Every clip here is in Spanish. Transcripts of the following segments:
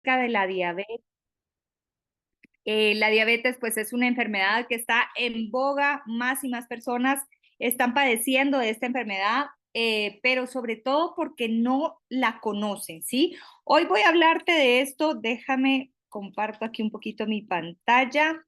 acerca de la diabetes, pues es una enfermedad que está en boga, más y más personas están padeciendo de esta enfermedad, pero sobre todo porque no la conocen, ¿sí? Hoy voy a hablarte de esto, déjame comparto aquí un poquito mi pantalla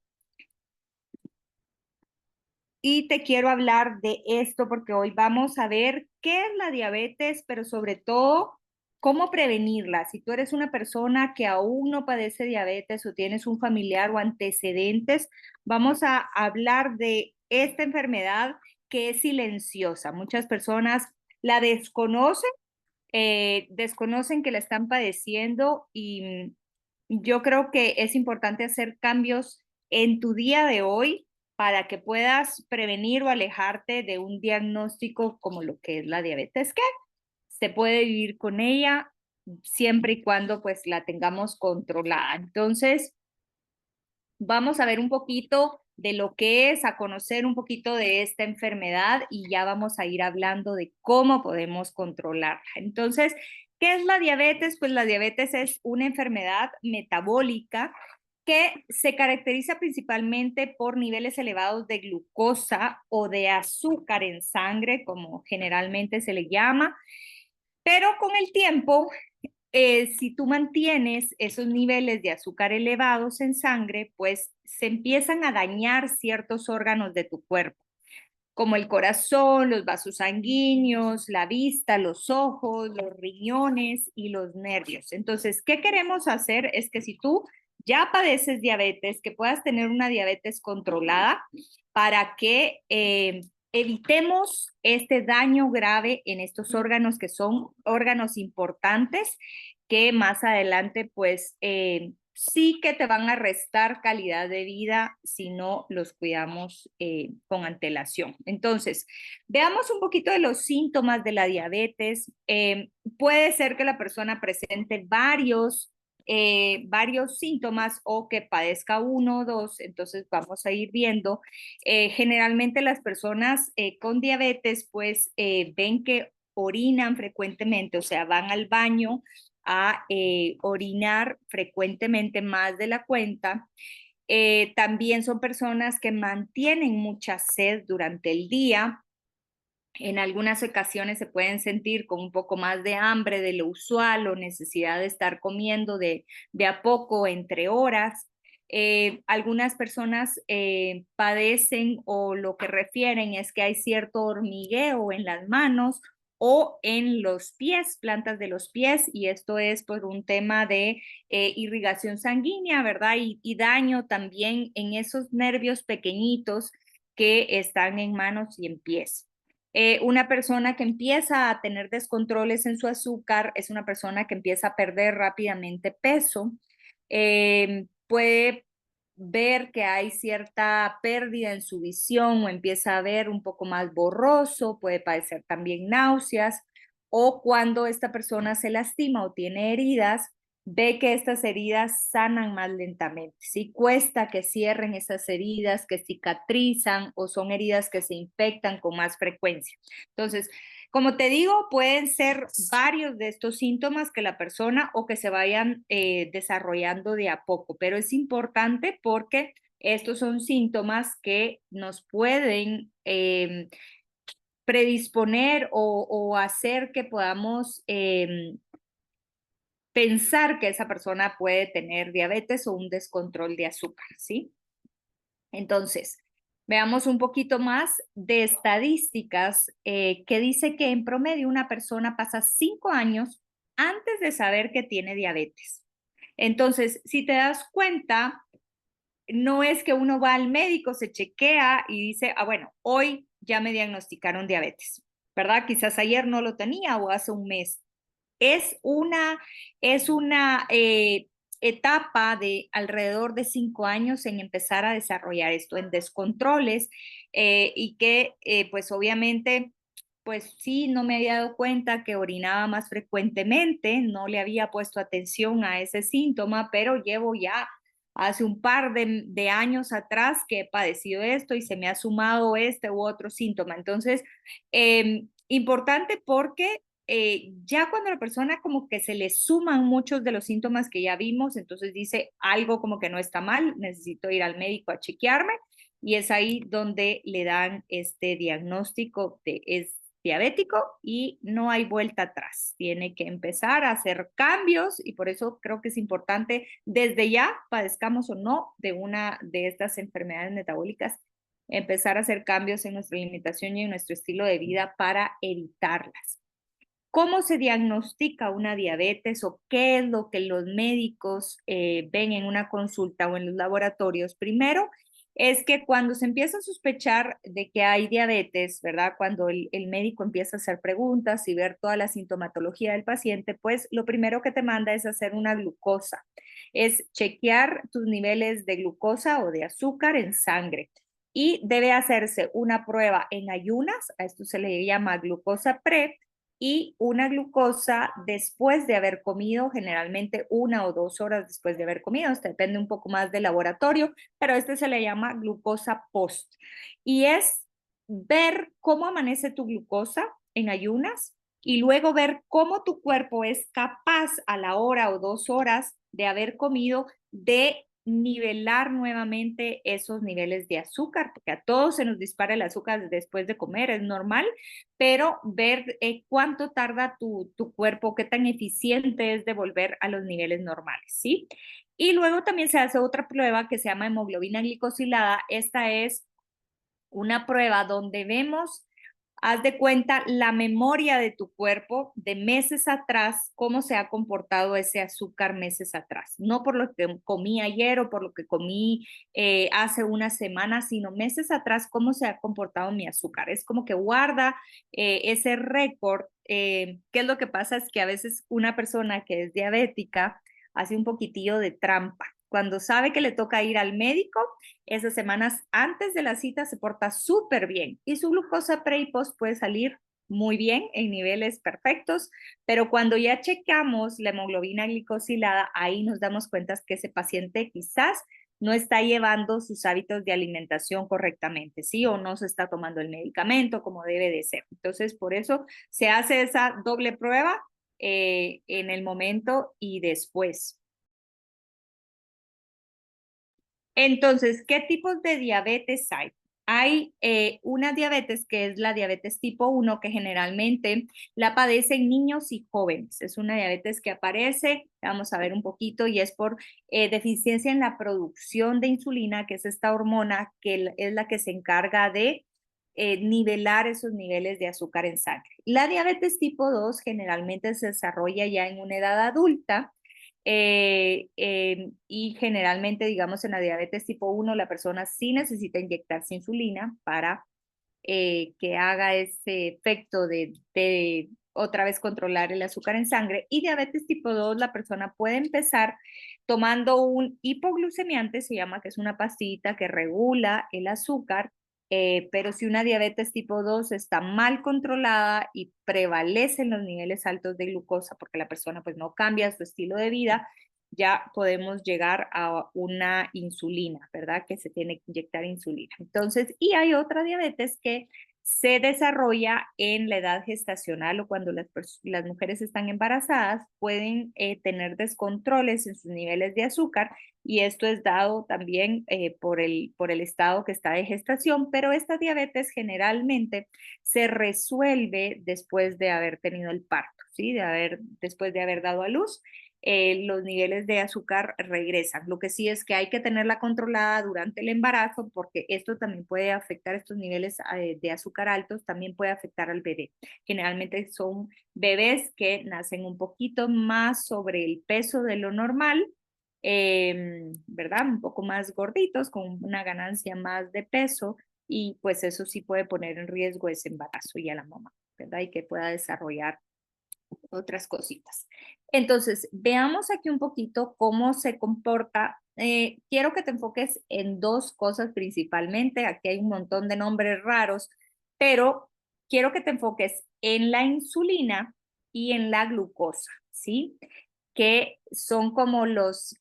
y te quiero hablar de esto porque hoy vamos a ver qué es la diabetes, pero sobre todo cómo prevenirla. Si tú eres una persona que aún no padece diabetes o tienes un familiar o antecedentes, vamos a hablar de esta enfermedad que es silenciosa. Muchas personas la desconocen, desconocen que la están padeciendo y yo creo que es importante hacer cambios en tu día de hoy para que puedas prevenir o alejarte de un diagnóstico como lo que es la diabetes, que se puede vivir con ella siempre y cuando pues la tengamos controlada. Entonces, vamos a ver un poquito de lo que es, a conocer un poquito de esta enfermedad y ya vamos a ir hablando de cómo podemos controlarla. Entonces, ¿qué es la diabetes? Pues la diabetes es una enfermedad metabólica que se caracteriza principalmente por niveles elevados de glucosa o de azúcar en sangre, como generalmente se le llama, pero con el tiempo si tú mantienes esos niveles de azúcar elevados en sangre, pues se empiezan a dañar ciertos órganos de tu cuerpo, como el corazón, los vasos sanguíneos, la vista, los ojos, los riñones y los nervios. Entonces, ¿qué queremos hacer? Es que si tú ya padeces diabetes, que puedas tener una diabetes controlada para que evitemos este daño grave en estos órganos que son órganos importantes que más adelante pues sí que te van a restar calidad de vida si no los cuidamos con antelación. Entonces, veamos un poquito de los síntomas de la diabetes. Puede ser que la persona presente varios síntomas o que padezca uno o dos, entonces vamos a ir viendo. Generalmente las personas con diabetes pues ven que orinan frecuentemente, o sea, van al baño a orinar frecuentemente más de la cuenta. También son personas que mantienen mucha sed durante el día. En algunas ocasiones se pueden sentir con un poco más de hambre de lo usual o necesidad de estar comiendo de a poco entre horas. Algunas personas padecen o lo que refieren es que hay cierto hormigueo en las manos o en los pies, plantas de los pies, y esto es por un tema de irrigación sanguínea, ¿verdad? Y daño también en esos nervios pequeñitos que están en manos y en pies. Una persona que empieza a tener descontroles en su azúcar es una persona que empieza a perder rápidamente peso. Puede ver que hay cierta pérdida en su visión o empieza a ver un poco más borroso, puede padecer también náuseas o cuando esta persona se lastima o tiene heridas, ve que estas heridas sanan más lentamente. Sí cuesta que cierren esas heridas, que cicatrizan o son heridas que se infectan con más frecuencia. Entonces, como te digo, pueden ser varios de estos síntomas que la persona o que se vayan desarrollando de a poco, pero es importante porque estos son síntomas que nos pueden predisponer o hacer que podamos pensar que esa persona puede tener diabetes o un descontrol de azúcar, ¿sí? Entonces, veamos un poquito más de estadísticas que dice que en promedio una persona pasa 5 años antes de saber que tiene diabetes. Entonces, si te das cuenta, no es que uno va al médico, se chequea y dice, ah, bueno, hoy ya me diagnosticaron diabetes, ¿verdad? Quizás ayer no lo tenía o hace un mes. Es una etapa de alrededor de 5 años en empezar a desarrollar esto, en descontroles y que pues obviamente pues sí, no me había dado cuenta que orinaba más frecuentemente, no le había puesto atención a ese síntoma, pero llevo ya hace un par de años atrás que he padecido esto y se me ha sumado este u otro síntoma. Entonces, importante porque ya cuando la persona como que se le suman muchos de los síntomas que ya vimos, entonces dice algo como que no está mal, necesito ir al médico a chequearme, y es ahí donde le dan este diagnóstico de es diabético y no hay vuelta atrás. Tiene que empezar a hacer cambios y por eso creo que es importante desde ya, padezcamos o no de una de estas enfermedades metabólicas, empezar a hacer cambios en nuestra alimentación y en nuestro estilo de vida para evitarlas. ¿Cómo se diagnostica una diabetes o qué es lo que los médicos ven en una consulta o en los laboratorios? Primero, es que cuando se empieza a sospechar de que hay diabetes, ¿verdad? Cuando el médico empieza a hacer preguntas y ver toda la sintomatología del paciente, pues lo primero que te manda es hacer una glucosa, es chequear tus niveles de glucosa o de azúcar en sangre. Y debe hacerse una prueba en ayunas, a esto se le llama glucosa pre, y una glucosa después de haber comido, generalmente 1 o 2 horas después de haber comido, esto depende un poco más del laboratorio, pero este se le llama glucosa post. Y es ver cómo amanece tu glucosa en ayunas y luego ver cómo tu cuerpo es capaz a la hora o 2 horas de haber comido de nivelar nuevamente esos niveles de azúcar, porque a todos se nos dispara el azúcar después de comer, es normal, pero ver cuánto tarda tu cuerpo, qué tan eficiente es de volver a los niveles normales, ¿sí? Y luego también se hace otra prueba que se llama hemoglobina glicosilada. Esta es una prueba donde vemos, haz de cuenta, la memoria de tu cuerpo de meses atrás, cómo se ha comportado ese azúcar meses atrás. No por lo que comí ayer o por lo que comí hace una semana, sino meses atrás, cómo se ha comportado mi azúcar. Es como que guarda ese récord. ¿Qué es lo que pasa? Es que a veces una persona que es diabética hace un poquitillo de trampa. Cuando sabe que le toca ir al médico, esas semanas antes de la cita se porta súper bien y su glucosa pre y post puede salir muy bien en niveles perfectos, pero cuando ya checamos la hemoglobina glicosilada, ahí nos damos cuenta que ese paciente quizás no está llevando sus hábitos de alimentación correctamente, ¿sí? O no se está tomando el medicamento como debe de ser. Entonces, por eso se hace esa doble prueba en el momento y después. Entonces, ¿qué tipos de diabetes hay? Hay una diabetes que es la diabetes tipo 1 que generalmente la padecen niños y jóvenes. Es una diabetes que aparece, vamos a ver un poquito, y es por deficiencia en la producción de insulina, que es esta hormona que es la que se encarga de nivelar esos niveles de azúcar en sangre. La diabetes tipo 2 generalmente se desarrolla ya en una edad adulta y generalmente, digamos, en la diabetes tipo 1, la persona sí necesita inyectarse insulina para que haga ese efecto de otra vez controlar el azúcar en sangre. Y diabetes tipo 2, la persona puede empezar tomando un hipoglucemiante, se llama, que es una pastillita que regula el azúcar, pero si una diabetes tipo 2 está mal controlada y prevalecen los niveles altos de glucosa porque la persona pues no cambia su estilo de vida, ya podemos llegar a una insulina, ¿verdad? Que se tiene que inyectar insulina. Entonces, y hay otra diabetes que se desarrolla en la edad gestacional o cuando las mujeres están embarazadas, pueden tener descontroles en sus niveles de azúcar y esto es dado también por el estado que está de gestación, pero esta diabetes generalmente se resuelve después de haber tenido el parto, ¿sí? Después de haber dado a luz los niveles de azúcar regresan. Lo que sí es que hay que tenerla controlada durante el embarazo porque esto también puede afectar estos niveles de azúcar altos, también puede afectar al bebé. Generalmente son bebés que nacen un poquito más sobre el peso de lo normal, ¿verdad? Un poco más gorditos, con una ganancia más de peso y pues eso sí puede poner en riesgo ese embarazo y a la mamá, ¿verdad? Y que pueda desarrollar otras cositas. Entonces, veamos aquí un poquito cómo se comporta. Quiero que te enfoques en dos cosas principalmente. Aquí hay un montón de nombres raros, pero quiero que te enfoques en la insulina y en la glucosa, ¿sí? Que son como los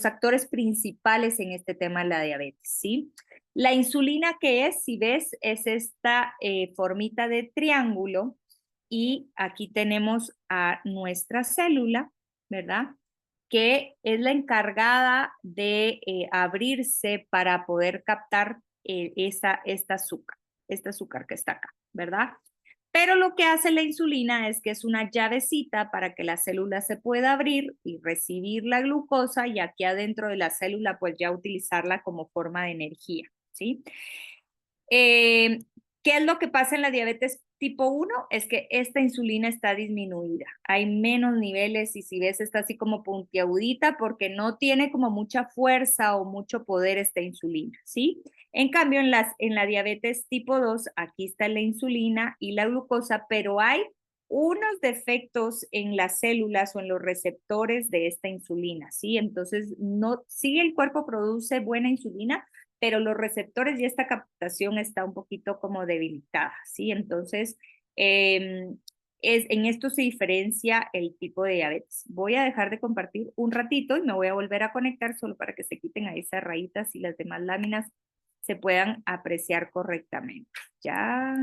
actores principales en este tema de la diabetes, ¿sí? La insulina, ¿qué es? Si ves, es esta formita de triángulo y aquí tenemos a nuestra célula, ¿verdad? Que es la encargada de abrirse para poder captar este azúcar que está acá, ¿verdad? Pero lo que hace la insulina es que es una llavecita para que la célula se pueda abrir y recibir la glucosa y aquí adentro de la célula pues ya utilizarla como forma de energía, ¿sí? Eh, ¿Qué es lo que pasa en la diabetes tipo 1? Es que esta insulina está disminuida. Hay menos niveles y si ves está así como puntiagudita porque no tiene como mucha fuerza o mucho poder esta insulina, ¿sí? En cambio, en la diabetes tipo 2, aquí está la insulina y la glucosa, pero hay unos defectos en las células o en los receptores de esta insulina, ¿sí? Entonces, no, sí el cuerpo produce buena insulina, pero los receptores y esta captación está un poquito como debilitada, ¿sí? Entonces, en esto se diferencia el tipo de diabetes. Voy a dejar de compartir un ratito y me voy a volver a conectar solo para que se quiten ahí esas rayitas y las demás láminas se puedan apreciar correctamente. Ya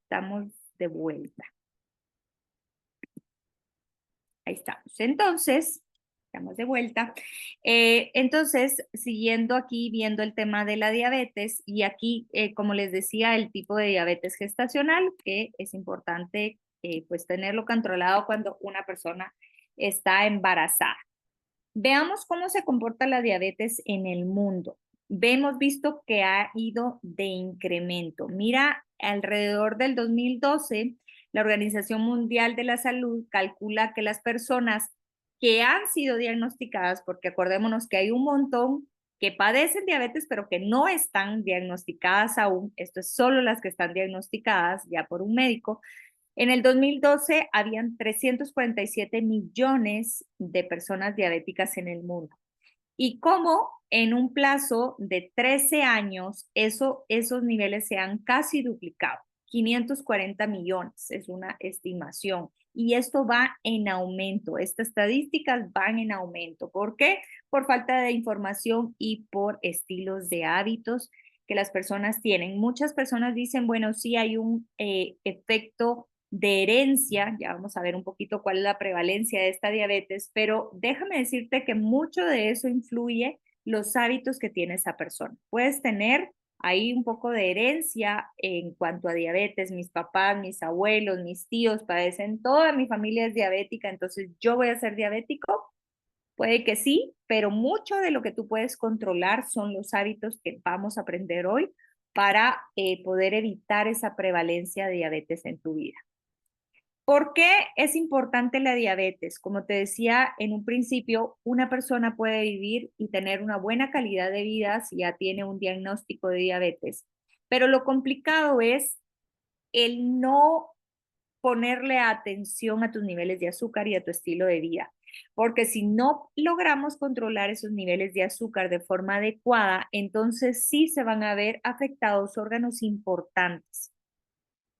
estamos de vuelta. Ahí estamos. Entonces, estamos de vuelta. Entonces, siguiendo aquí, viendo el tema de la diabetes, y aquí, como les decía, el tipo de diabetes gestacional, que es importante pues tenerlo controlado cuando una persona está embarazada. Veamos cómo se comporta la diabetes en el mundo. Hemos visto que ha ido de incremento. Mira, alrededor del 2012, la Organización Mundial de la Salud calcula que las personas que han sido diagnosticadas, porque acordémonos que hay un montón que padecen diabetes, pero que no están diagnosticadas aún, esto es solo las que están diagnosticadas ya por un médico, en el 2012 habían 347 millones de personas diabéticas en el mundo. Y cómo en un plazo de 13 años esos niveles se han casi duplicado. 540 millones es una estimación. Y esto va en aumento. Estas estadísticas van en aumento. ¿Por qué? Por falta de información y por estilos de hábitos que las personas tienen. Muchas personas dicen, bueno, sí hay un efecto de herencia, ya vamos a ver un poquito cuál es la prevalencia de esta diabetes, pero déjame decirte que mucho de eso influye los hábitos que tiene esa persona. Puedes tener ahí un poco de herencia en cuanto a diabetes, mis papás, mis abuelos, mis tíos padecen, toda mi familia es diabética, entonces yo voy a ser diabético. Puede que sí, pero mucho de lo que tú puedes controlar son los hábitos que vamos a aprender hoy para poder evitar esa prevalencia de diabetes en tu vida. ¿Por qué es importante la diabetes? Como te decía en un principio, una persona puede vivir y tener una buena calidad de vida si ya tiene un diagnóstico de diabetes, pero lo complicado es el no ponerle atención a tus niveles de azúcar y a tu estilo de vida, porque si no logramos controlar esos niveles de azúcar de forma adecuada, entonces sí se van a ver afectados órganos importantes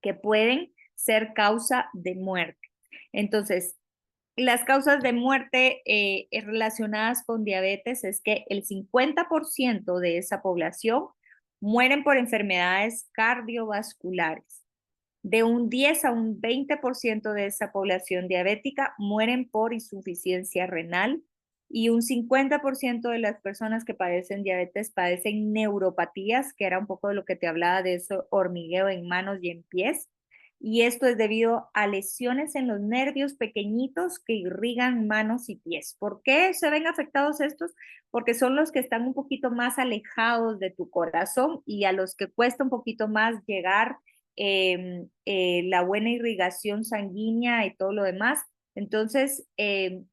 que pueden ser causa de muerte. Entonces, las causas de muerte relacionadas con diabetes es que el 50% de esa población mueren por enfermedades cardiovasculares. De un 10 a un 20% de esa población diabética mueren por insuficiencia renal y un 50% de las personas que padecen diabetes padecen neuropatías, que era un poco de lo que te hablaba de eso, hormigueo en manos y en pies. Y esto es debido a lesiones en los nervios pequeñitos que irrigan manos y pies. ¿Por qué se ven afectados estos? Porque son los que están un poquito más alejados de tu corazón y a los que cuesta un poquito más llegar la buena irrigación sanguínea y todo lo demás. Entonces,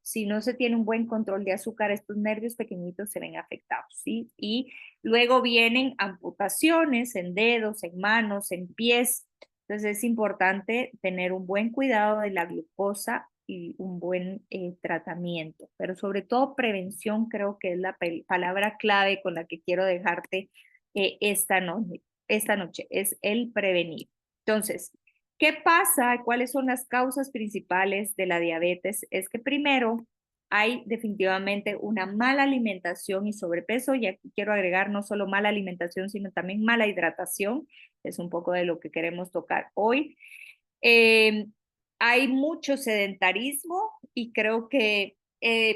si no se tiene un buen control de azúcar, estos nervios pequeñitos se ven afectados, ¿sí? Y luego vienen amputaciones en dedos, en manos, en pies. Entonces, es importante tener un buen cuidado de la glucosa y un buen tratamiento, pero sobre todo prevención creo que es la palabra clave con la que quiero dejarte esta noche, es el prevenir. Entonces, ¿qué pasa? ¿Cuáles son las causas principales de la diabetes? Es que primero hay definitivamente una mala alimentación y sobrepeso, y aquí quiero agregar no solo mala alimentación, sino también mala hidratación, es un poco de lo que queremos tocar hoy. hay mucho sedentarismo y creo que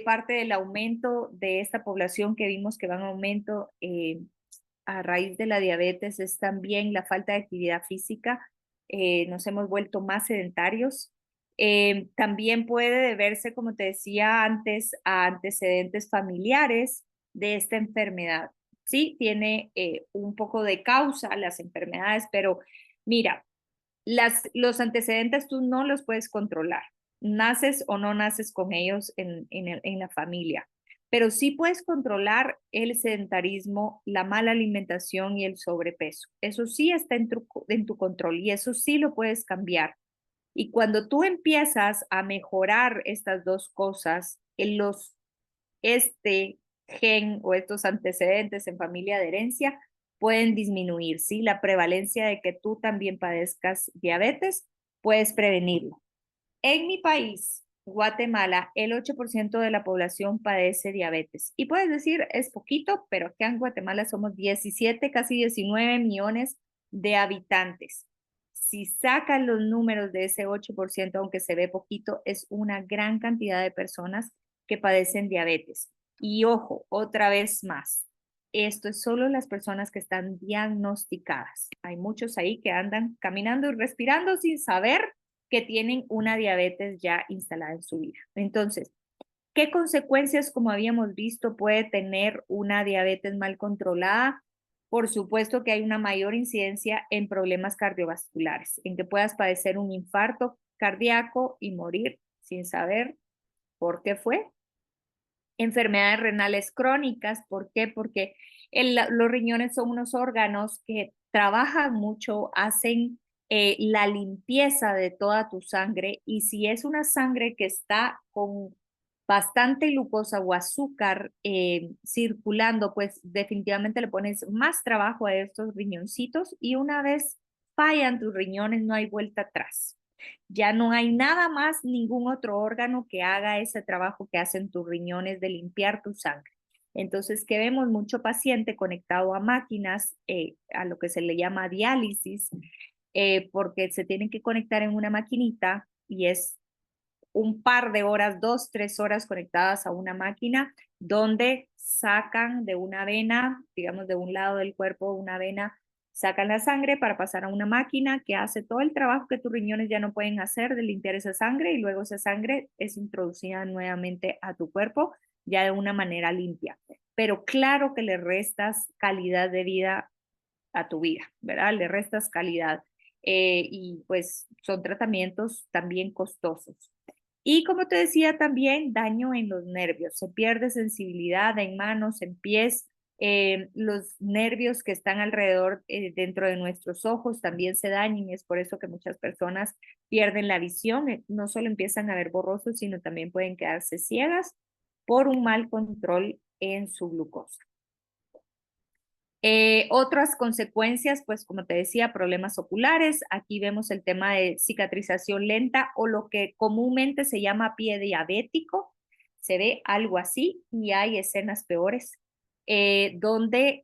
parte del aumento de esta población que vimos que va en aumento a raíz de la diabetes es también la falta de actividad física. Nos hemos vuelto más sedentarios. También puede deberse, como te decía antes, a antecedentes familiares de esta enfermedad. Sí, tiene un poco de causa las enfermedades, pero mira, los antecedentes tú no los puedes controlar. Naces o no naces con ellos en la familia, pero sí puedes controlar el sedentarismo, la mala alimentación y el sobrepeso. Eso sí está en tu control y eso sí lo puedes cambiar. Y cuando tú empiezas a mejorar estas dos cosas, este gen o estos antecedentes en familia de herencia pueden disminuir, ¿sí? La prevalencia de que tú también padezcas diabetes, puedes prevenirlo. En mi país, Guatemala, el 8% de la población padece diabetes. Y puedes decir, es poquito, pero acá en Guatemala somos 17, casi 19 millones de habitantes. Si sacan los números de ese 8%, aunque se ve poquito, es una gran cantidad de personas que padecen diabetes. Y ojo, otra vez más, esto es solo las personas que están diagnosticadas. Hay muchos ahí que andan caminando y respirando sin saber que tienen una diabetes ya instalada en su vida. Entonces, ¿qué consecuencias, como habíamos visto, puede tener una diabetes mal controlada? Por supuesto que hay una mayor incidencia en problemas cardiovasculares, en que puedas padecer un infarto cardíaco y morir sin saber por qué fue. Enfermedades renales crónicas, ¿por qué? Porque los riñones son unos órganos que trabajan mucho, hacen la limpieza de toda tu sangre y si es una sangre que está con bastante glucosa o azúcar circulando, pues definitivamente le pones más trabajo a estos riñoncitos y una vez fallan tus riñones no hay vuelta atrás. Ya no hay nada más, ningún otro órgano que haga ese trabajo que hacen tus riñones de limpiar tu sangre. Entonces, que vemos mucho paciente conectado a máquinas, a lo que se le llama diálisis, porque se tienen que conectar en una maquinita y es un par de horas, 2, 3 horas conectadas a una máquina donde sacan de una vena, digamos de un lado del cuerpo, una vena, sacan la sangre para pasar a una máquina que hace todo el trabajo que tus riñones ya no pueden hacer de limpiar esa sangre y luego esa sangre es introducida nuevamente a tu cuerpo ya de una manera limpia. Pero claro que le restas calidad de vida a tu vida, ¿verdad? Le restas calidad. Y pues son tratamientos también costosos. Y como te decía, también daño en los nervios. Se pierde sensibilidad en manos, en pies. Los nervios que están alrededor, dentro de nuestros ojos, también se dañan. Es por eso que muchas personas pierden la visión. No solo empiezan a ver borrosos, sino también pueden quedarse ciegas por un mal control en su glucosa. Otras consecuencias, pues como te decía, problemas oculares. Aquí vemos el tema de cicatrización lenta o lo que comúnmente se llama pie diabético. Se ve algo así y hay escenas peores donde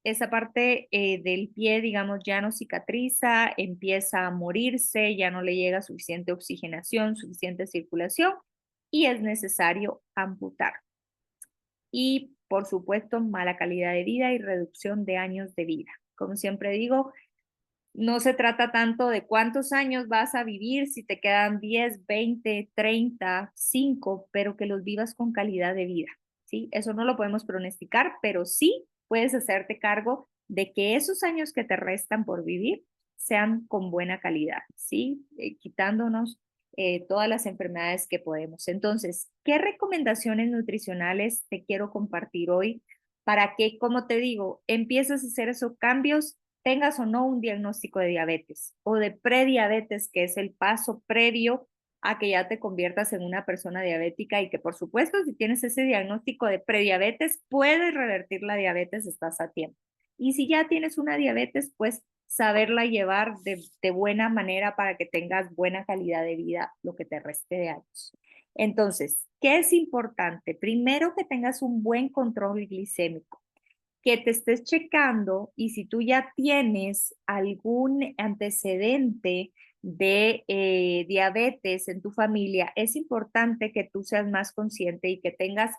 esa parte del pie, digamos, ya no cicatriza, empieza a morirse, ya no le llega suficiente oxigenación, suficiente circulación y es necesario amputar y, por supuesto, mala calidad de vida y reducción de años de vida. Como siempre digo, no se trata tanto de cuántos años vas a vivir, si te quedan 10, 20, 30, 5, pero que los vivas con calidad de vida, ¿sí? Eso no lo podemos pronosticar, pero sí puedes hacerte cargo de que esos años que te restan por vivir sean con buena calidad, ¿sí? Quitándonos todas las enfermedades que podemos. Entonces, ¿qué recomendaciones nutricionales te quiero compartir hoy para que, como te digo, empieces a hacer esos cambios, tengas o no un diagnóstico de diabetes o de prediabetes, que es el paso previo a que ya te conviertas en una persona diabética y que, por supuesto, si tienes ese diagnóstico de prediabetes, puedes revertir la diabetes, estás a tiempo. Y si ya tienes una diabetes, pues saberla llevar de buena manera para que tengas buena calidad de vida lo que te reste de años. Entonces, ¿qué es importante? Primero, que tengas un buen control glicémico, que te estés checando y si tú ya tienes algún antecedente de diabetes en tu familia, es importante que tú seas más consciente y que tengas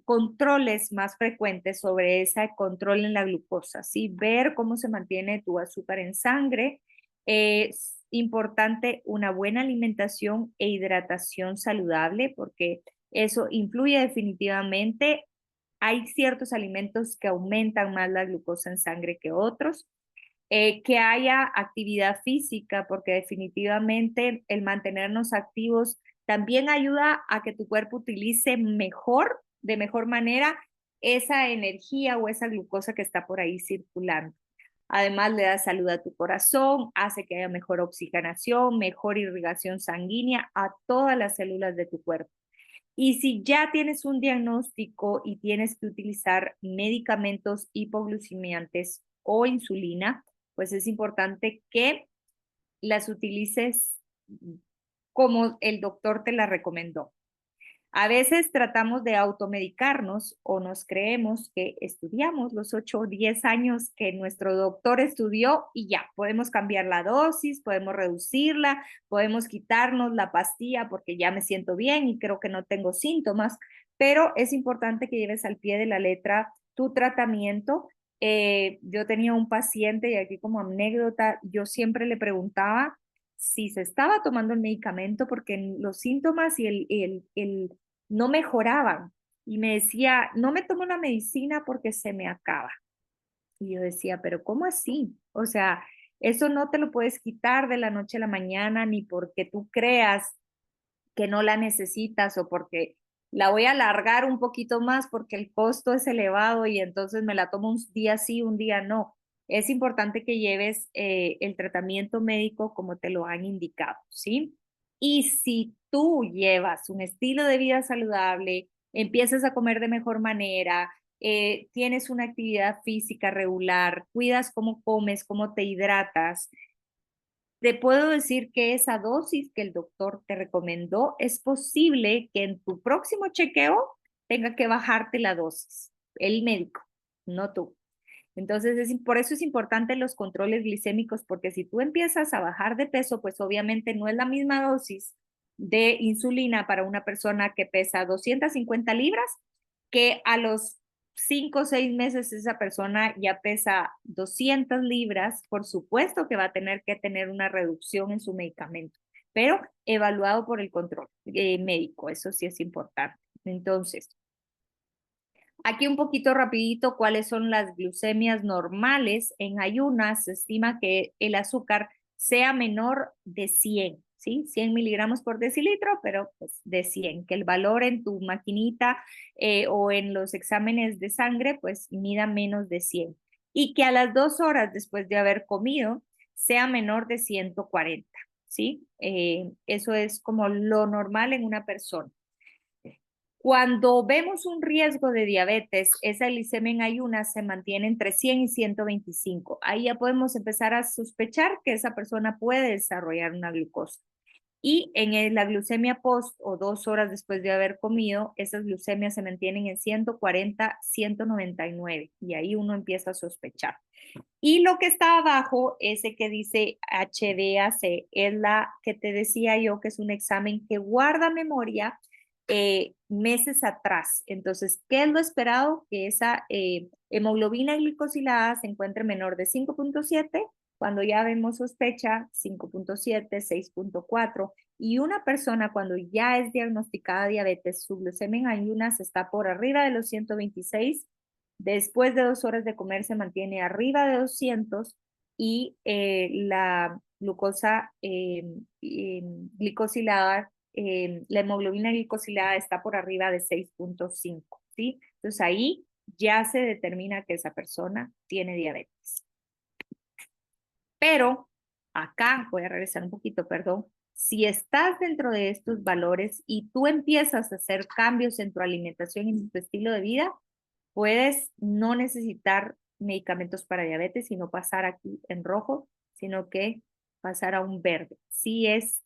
controles más frecuentes sobre ese control en la glucosa, ¿sí? Ver cómo se mantiene tu azúcar en sangre. Es importante una buena alimentación e hidratación saludable porque eso influye definitivamente. Hay ciertos alimentos que aumentan más la glucosa en sangre que otros. Que haya actividad física, porque definitivamente el mantenernos activos también ayuda a que tu cuerpo utilice mejor, de mejor manera, esa energía o esa glucosa que está por ahí circulando. Además, le da salud a tu corazón, hace que haya mejor oxigenación, mejor irrigación sanguínea a todas las células de tu cuerpo. Y si ya tienes un diagnóstico y tienes que utilizar medicamentos hipoglucemiantes o insulina, pues es importante que las utilices como el doctor te la recomendó. A veces tratamos de automedicarnos o nos creemos que estudiamos los 8 o 10 años que nuestro doctor estudió y ya, podemos cambiar la dosis, podemos reducirla, podemos quitarnos la pastilla porque ya me siento bien y creo que no tengo síntomas, pero es importante que lleves al pie de la letra tu tratamiento. Yo tenía un paciente y aquí como anécdota, yo siempre le preguntaba si se estaba tomando el medicamento porque los síntomas y no mejoraban. Y me decía, no me tomo la medicina porque se me acaba. Y yo decía, pero ¿cómo así? O sea, eso no te lo puedes quitar de la noche a la mañana, ni porque tú creas que no la necesitas o porque la voy a alargar un poquito más porque el costo es elevado y entonces me la tomo un día sí, un día no. Es importante que lleves el tratamiento médico como te lo han indicado, ¿sí? Y si tú llevas un estilo de vida saludable, empiezas a comer de mejor manera, tienes una actividad física regular, cuidas cómo comes, cómo te hidratas, te puedo decir que esa dosis que el doctor te recomendó es posible que en tu próximo chequeo tenga que bajarte la dosis, el médico, no tú. Entonces, por eso es importante los controles glicémicos, porque si tú empiezas a bajar de peso, pues obviamente no es la misma dosis de insulina para una persona que pesa 250 libras que a los 5 o 6 meses esa persona ya pesa 200 libras. Por supuesto que va a tener que tener una reducción en su medicamento, pero evaluado por el control médico, eso sí es importante. Entonces, aquí un poquito rapidito, ¿cuáles son las glucemias normales? En ayunas se estima que el azúcar sea menor de 100, ¿sí? 100 miligramos por decilitro, pero pues de 100, que el valor en tu maquinita o en los exámenes de sangre pues mida menos de 100. Y que a las 2 horas después de haber comido sea menor de 140, ¿sí? Eso es como lo normal en una persona. Cuando vemos un riesgo de diabetes, esa glicemia en ayunas se mantiene entre 100 y 125. Ahí ya podemos empezar a sospechar que esa persona puede desarrollar una glucosa. Y en la glucemia post o 2 horas después de haber comido, esas glucemias se mantienen en 140, 199 y ahí uno empieza a sospechar. Y lo que está abajo, ese que dice HbA1c, es la que te decía yo que es un examen que guarda memoria meses atrás. Entonces, ¿qué es lo esperado? Que esa hemoglobina glicosilada se encuentre menor de 5.7, cuando ya vemos sospecha 5.7, 6.4, y una persona cuando ya es diagnosticada diabetes, su glucemia en ayunas está por arriba de los 126, después de 2 horas de comer se mantiene arriba de 200 y la glucosa glicosilada, la hemoglobina glicosilada está por arriba de 6.5, ¿sí? Entonces ahí ya se determina que esa persona tiene diabetes. Pero acá, voy a regresar un poquito, perdón, si estás dentro de estos valores y tú empiezas a hacer cambios en tu alimentación y en tu estilo de vida, puedes no necesitar medicamentos para diabetes, sino pasar aquí en rojo, sino que pasar a un verde. Sí es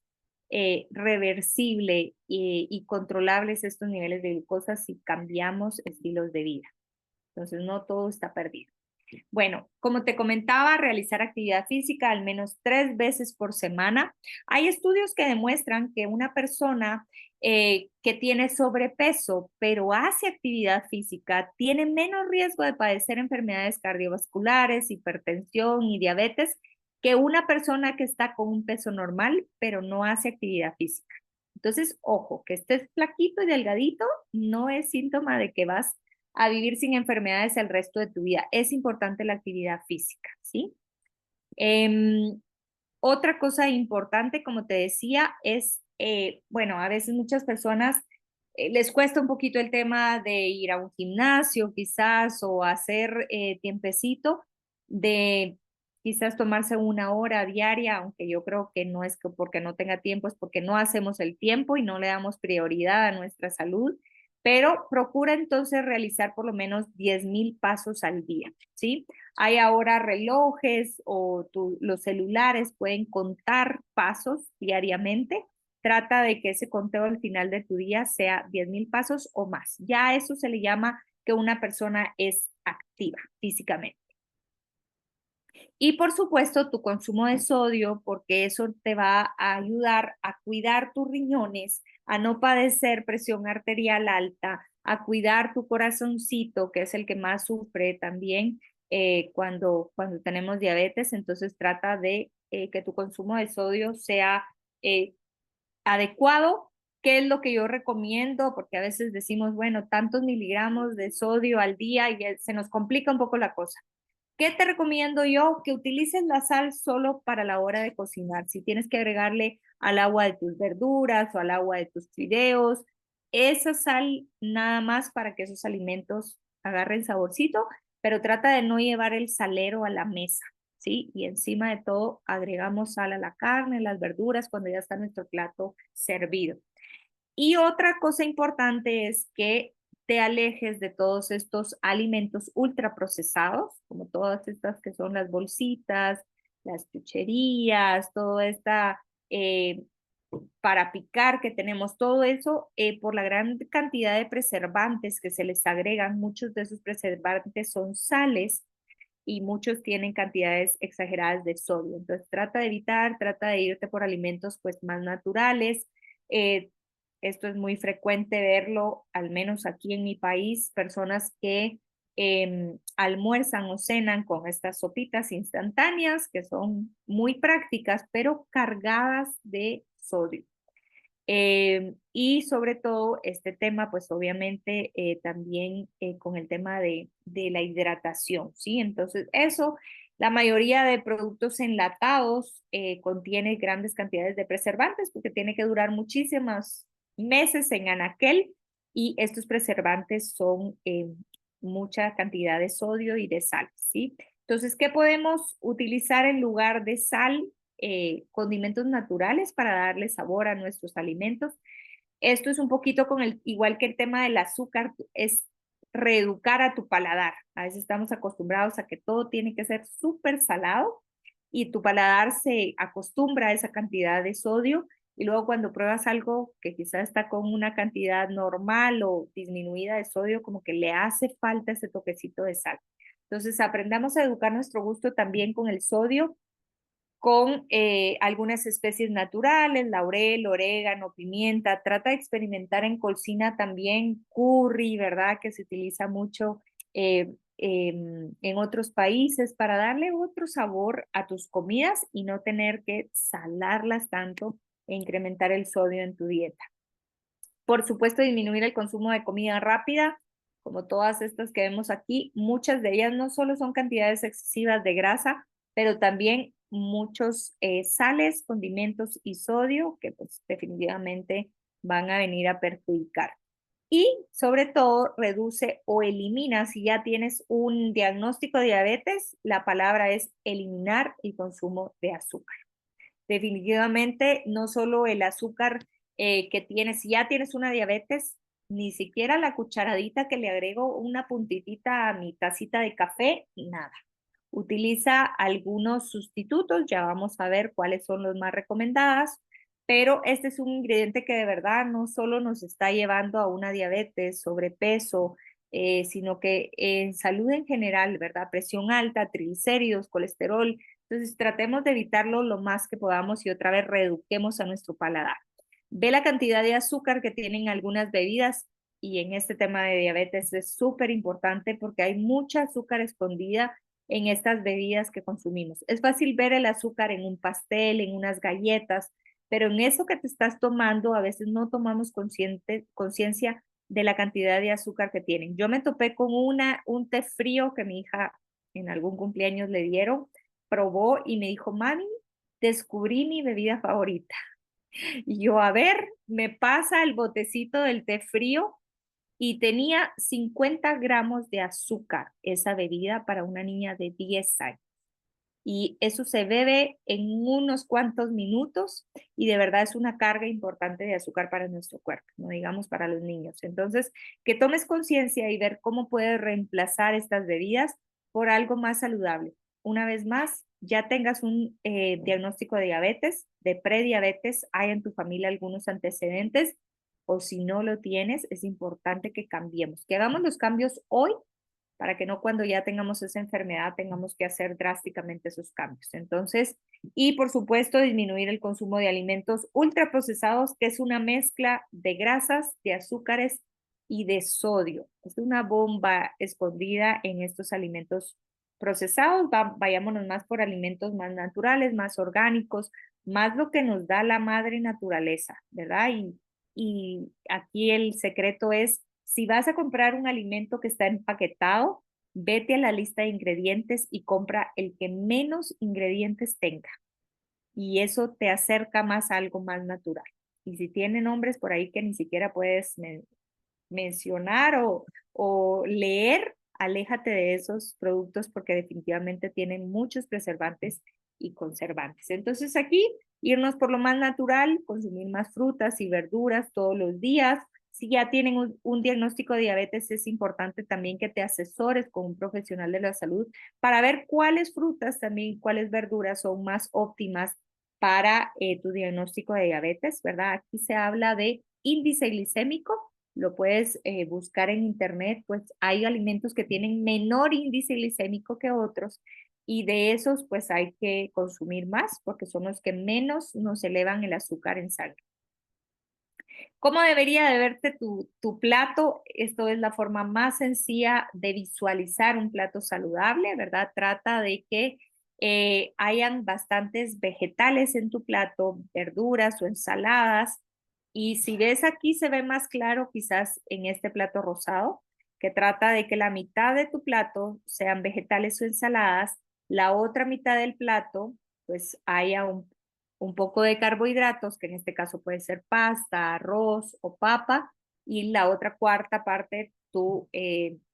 reversible y controlables estos niveles de glucosa si cambiamos estilos de vida. Entonces, no todo está perdido. Bueno, como te comentaba, realizar actividad física al menos 3 veces por semana. Hay estudios que demuestran que una persona que tiene sobrepeso, pero hace actividad física, tiene menos riesgo de padecer enfermedades cardiovasculares, hipertensión y diabetes que una persona que está con un peso normal, pero no hace actividad física. Entonces, ojo, que estés flaquito y delgadito no es síntoma de que vas a vivir sin enfermedades el resto de tu vida. Es importante la actividad física, ¿sí? Otra cosa importante, como te decía, es, bueno, a veces muchas personas les cuesta un poquito el tema de ir a un gimnasio quizás o hacer tiempecito de quizás tomarse 1 hora diaria, aunque yo creo que no es que porque no tenga tiempo, es porque no hacemos el tiempo y no le damos prioridad a nuestra salud, pero procura entonces realizar por lo menos 10,000 pasos al día, ¿sí? Hay ahora relojes o los celulares pueden contar pasos diariamente. Trata de que ese conteo al final de tu día sea 10,000 pasos o más. Ya eso se le llama que una persona es activa físicamente. Y por supuesto, tu consumo de sodio, porque eso te va a ayudar a cuidar tus riñones, a no padecer presión arterial alta, a cuidar tu corazoncito, que es el que más sufre también cuando tenemos diabetes. Entonces trata de que tu consumo de sodio sea eh, adecuado. ¿Qué es lo que yo recomiendo? Porque a veces decimos, bueno, tantos miligramos de sodio al día y se nos complica un poco la cosa. ¿Qué te recomiendo yo? Que utilices la sal solo para la hora de cocinar. Si tienes que agregarle al agua de tus verduras o al agua de tus fideos, esa sal nada más para que esos alimentos agarren saborcito, pero trata de no llevar el salero a la mesa, ¿sí? Y encima de todo agregamos sal a la carne, las verduras, cuando ya está nuestro plato servido. Y otra cosa importante es que te alejes de todos estos alimentos ultraprocesados, como todas estas que son las bolsitas, las chucherías, toda esta eh, para picar que tenemos, todo eso por la gran cantidad de preservantes que se les agregan. Muchos de esos preservantes son sales y muchos tienen cantidades exageradas de sodio. Entonces trata de evitar, trata de irte por alimentos pues más naturales. Eh, Esto es muy frecuente verlo, al menos aquí en mi país, personas que almuerzan o cenan con estas sopitas instantáneas que son muy prácticas, pero cargadas de sodio. Y sobre todo este tema, pues obviamente también con el tema de la hidratación, ¿sí? Entonces eso, la mayoría de productos enlatados contiene grandes cantidades de preservantes porque tiene que durar muchísimos meses en anaquel y estos preservantes son mucha cantidad de sodio y de sal, ¿sí? Entonces, ¿qué podemos utilizar en lugar de sal? Condimentos naturales para darle sabor a nuestros alimentos. Esto es un poquito con igual que el tema del azúcar, es reeducar a tu paladar. A veces estamos acostumbrados a que todo tiene que ser súper salado y tu paladar se acostumbra a esa cantidad de sodio y luego cuando pruebas algo que quizás está con una cantidad normal o disminuida de sodio, como que le hace falta ese toquecito de sal. Entonces, aprendamos a educar nuestro gusto también con el sodio con algunas especies naturales, laurel, orégano, pimienta. Trata de experimentar en cocina también curry, ¿verdad? Que se utiliza mucho en otros países para darle otro sabor a tus comidas y no tener que salarlas tanto e incrementar el sodio en tu dieta. Por supuesto, disminuir el consumo de comida rápida, como todas estas que vemos aquí. Muchas de ellas no solo son cantidades excesivas de grasa, pero también muchos sales, condimentos y sodio que pues definitivamente van a venir a perjudicar. Y sobre todo, reduce o elimina, si ya tienes un diagnóstico de diabetes, la palabra es eliminar el consumo de azúcar. Definitivamente, no solo el azúcar que tienes, si ya tienes una diabetes, ni siquiera la cucharadita que le agrego una puntitita a mi tacita de café, nada. Utiliza algunos sustitutos, ya vamos a ver cuáles son los más recomendados, pero este es un ingrediente que de verdad no solo nos está llevando a una diabetes, sobrepeso, sino que en salud en general, ¿verdad? Presión alta, triglicéridos, colesterol. Entonces, tratemos de evitarlo lo más que podamos y otra vez reeduquemos a nuestro paladar. Ve la cantidad de azúcar que tienen algunas bebidas y en este tema de diabetes es súper importante porque hay mucha azúcar escondida en estas bebidas que consumimos. Es fácil ver el azúcar en un pastel, en unas galletas, pero en eso que te estás tomando a veces no tomamos conciencia de la cantidad de azúcar que tienen. Yo me topé con un té frío que mi hija en algún cumpleaños le dieron, probó y me dijo, mami, descubrí mi bebida favorita. Y yo, a ver, me pasa el botecito del té frío y tenía 50 gramos de azúcar esa bebida para una niña de 10 años. Y eso se bebe en unos cuantos minutos y de verdad es una carga importante de azúcar para nuestro cuerpo, no digamos para los niños. Entonces, que tomes conciencia y ver cómo puedes reemplazar estas bebidas por algo más saludable. Una vez más, ya tengas un diagnóstico de diabetes, de prediabetes, hay en tu familia algunos antecedentes o si no lo tienes, es importante que cambiemos, que hagamos los cambios hoy para que no cuando ya tengamos esa enfermedad tengamos que hacer drásticamente esos cambios. Entonces, y por supuesto, disminuir el consumo de alimentos ultraprocesados, que es una mezcla de grasas, de azúcares y de sodio. Es una bomba escondida en estos alimentos procesados. Vayámonos más por alimentos más naturales, más orgánicos, más lo que nos da la madre naturaleza, ¿verdad? Y aquí el secreto es si vas a comprar un alimento que está empaquetado, vete a la lista de ingredientes y compra el que menos ingredientes tenga. Y eso te acerca más a algo más natural. Y si tiene nombres por ahí que ni siquiera puedes mencionar o leer, aléjate de esos productos porque definitivamente tienen muchos preservantes y conservantes. Entonces aquí irnos por lo más natural, consumir más frutas y verduras todos los días. Si ya tienen un diagnóstico de diabetes, es importante también que te asesores con un profesional de la salud para ver cuáles frutas también, cuáles verduras son más óptimas para tu diagnóstico de diabetes, ¿verdad? Aquí se habla de índice glicémico, lo puedes buscar en internet, pues hay alimentos que tienen menor índice glicémico que otros y de esos pues hay que consumir más porque son los que menos nos elevan el azúcar en sangre. ¿Cómo debería de verte tu plato? Esto es la forma más sencilla de visualizar un plato saludable, ¿verdad? Trata de que hayan bastantes vegetales en tu plato, verduras o ensaladas. Y si ves aquí se ve más claro quizás en este plato rosado, que trata de que la mitad de tu plato sean vegetales o ensaladas, la otra mitad del plato pues haya un poco de carbohidratos, que en este caso puede ser pasta, arroz o papa, y la otra cuarta parte tu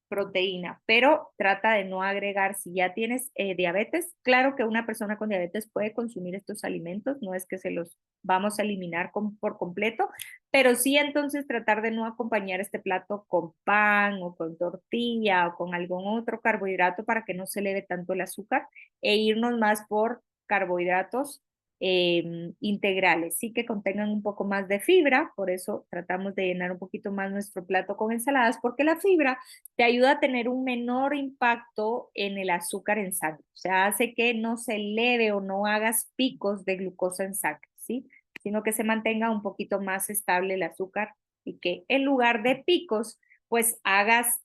proteína, pero trata de no agregar, si ya tienes diabetes, claro que una persona con diabetes puede consumir estos alimentos, no es que se los vamos a eliminar por completo, pero sí entonces tratar de no acompañar este plato con pan o con tortilla o con algún otro carbohidrato para que no se eleve tanto el azúcar e irnos más por carbohidratos integrales, sí que contengan un poco más de fibra, por eso tratamos de llenar un poquito más nuestro plato con ensaladas, porque la fibra te ayuda a tener un menor impacto en el azúcar en sangre, o sea, hace que no se eleve o no hagas picos de glucosa en sangre, ¿sí? Sino que se mantenga un poquito más estable el azúcar y que en lugar de picos, pues hagas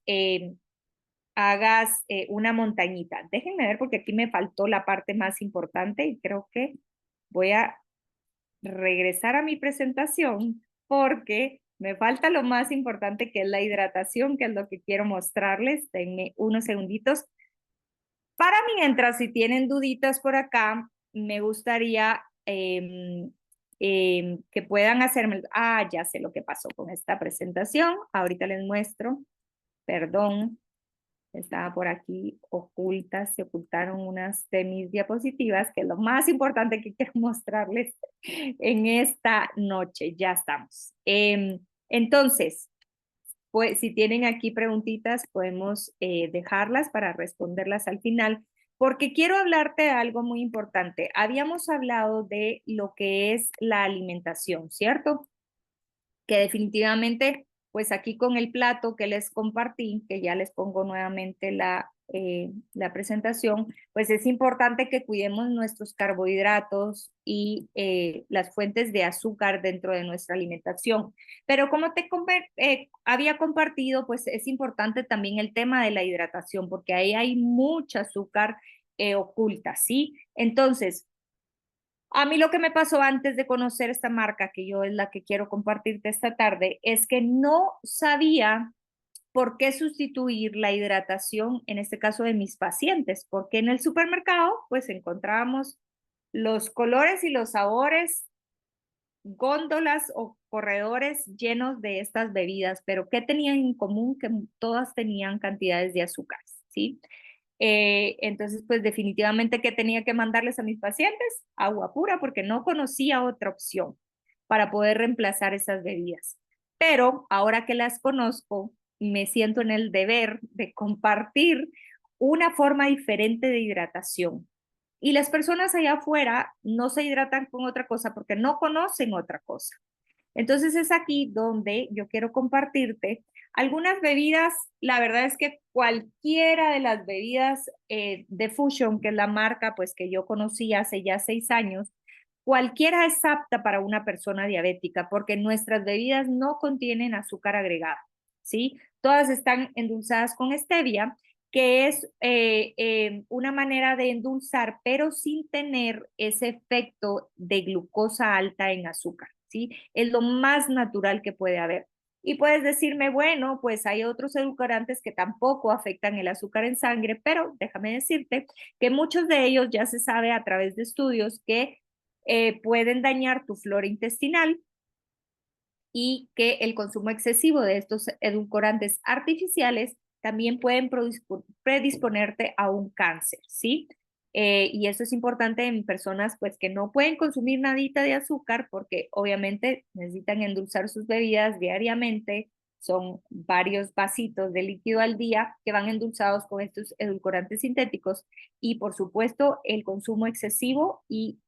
una montañita. Déjenme ver porque aquí me faltó la parte más importante y creo que voy a regresar a mi presentación porque me falta lo más importante que es la hidratación, que es lo que quiero mostrarles. Denme unos segunditos. Para mientras, si tienen duditas por acá, me gustaría que puedan hacerme... Ah, ya sé lo que pasó con esta presentación. Ahorita les muestro. Perdón. Estaba por aquí ocultas, se ocultaron unas de mis diapositivas, que es lo más importante que quiero mostrarles en esta noche. Ya estamos. Entonces, pues si tienen aquí preguntitas, podemos dejarlas para responderlas al final, porque quiero hablarte de algo muy importante. Habíamos hablado de lo que es la alimentación, ¿cierto? Que definitivamente pues aquí con el plato que les compartí, que ya les pongo nuevamente la presentación, pues es importante que cuidemos nuestros carbohidratos y las fuentes de azúcar dentro de nuestra alimentación. Pero como había compartido, pues es importante también el tema de la hidratación, porque ahí hay mucha azúcar oculta, ¿sí? Entonces, a mí lo que me pasó antes de conocer esta marca, que yo es la que quiero compartirte esta tarde, es que no sabía por qué sustituir la hidratación, en este caso de mis pacientes, porque en el supermercado pues encontrábamos los colores y los sabores, góndolas o corredores llenos de estas bebidas, pero ¿qué tenían en común? Que todas tenían cantidades de azúcar, ¿sí? Entonces, pues definitivamente que tenía que mandarles a mis pacientes agua pura porque no conocía otra opción para poder reemplazar esas bebidas. Pero ahora que las conozco, me siento en el deber de compartir una forma diferente de hidratación. Y las personas allá afuera no se hidratan con otra cosa porque no conocen otra cosa. Entonces es aquí donde yo quiero compartirte algunas bebidas. La verdad es que cualquiera de las bebidas de Fusion, que es la marca pues que yo conocí hace ya 6 años, cualquiera es apta para una persona diabética porque nuestras bebidas no contienen azúcar agregado, ¿sí? Todas están endulzadas con stevia, que es una manera de endulzar, pero sin tener ese efecto de glucosa alta en azúcar, ¿sí? Es lo más natural que puede haber. Y puedes decirme, bueno, pues hay otros edulcorantes que tampoco afectan el azúcar en sangre, pero déjame decirte que muchos de ellos ya se sabe a través de estudios que pueden dañar tu flora intestinal y que el consumo excesivo de estos edulcorantes artificiales también pueden predisponerte a un cáncer, ¿sí? Y eso es importante en personas pues que no pueden consumir nadita de azúcar porque obviamente necesitan endulzar sus bebidas diariamente, son varios vasitos de líquido al día que van endulzados con estos edulcorantes sintéticos y por supuesto el consumo excesivo y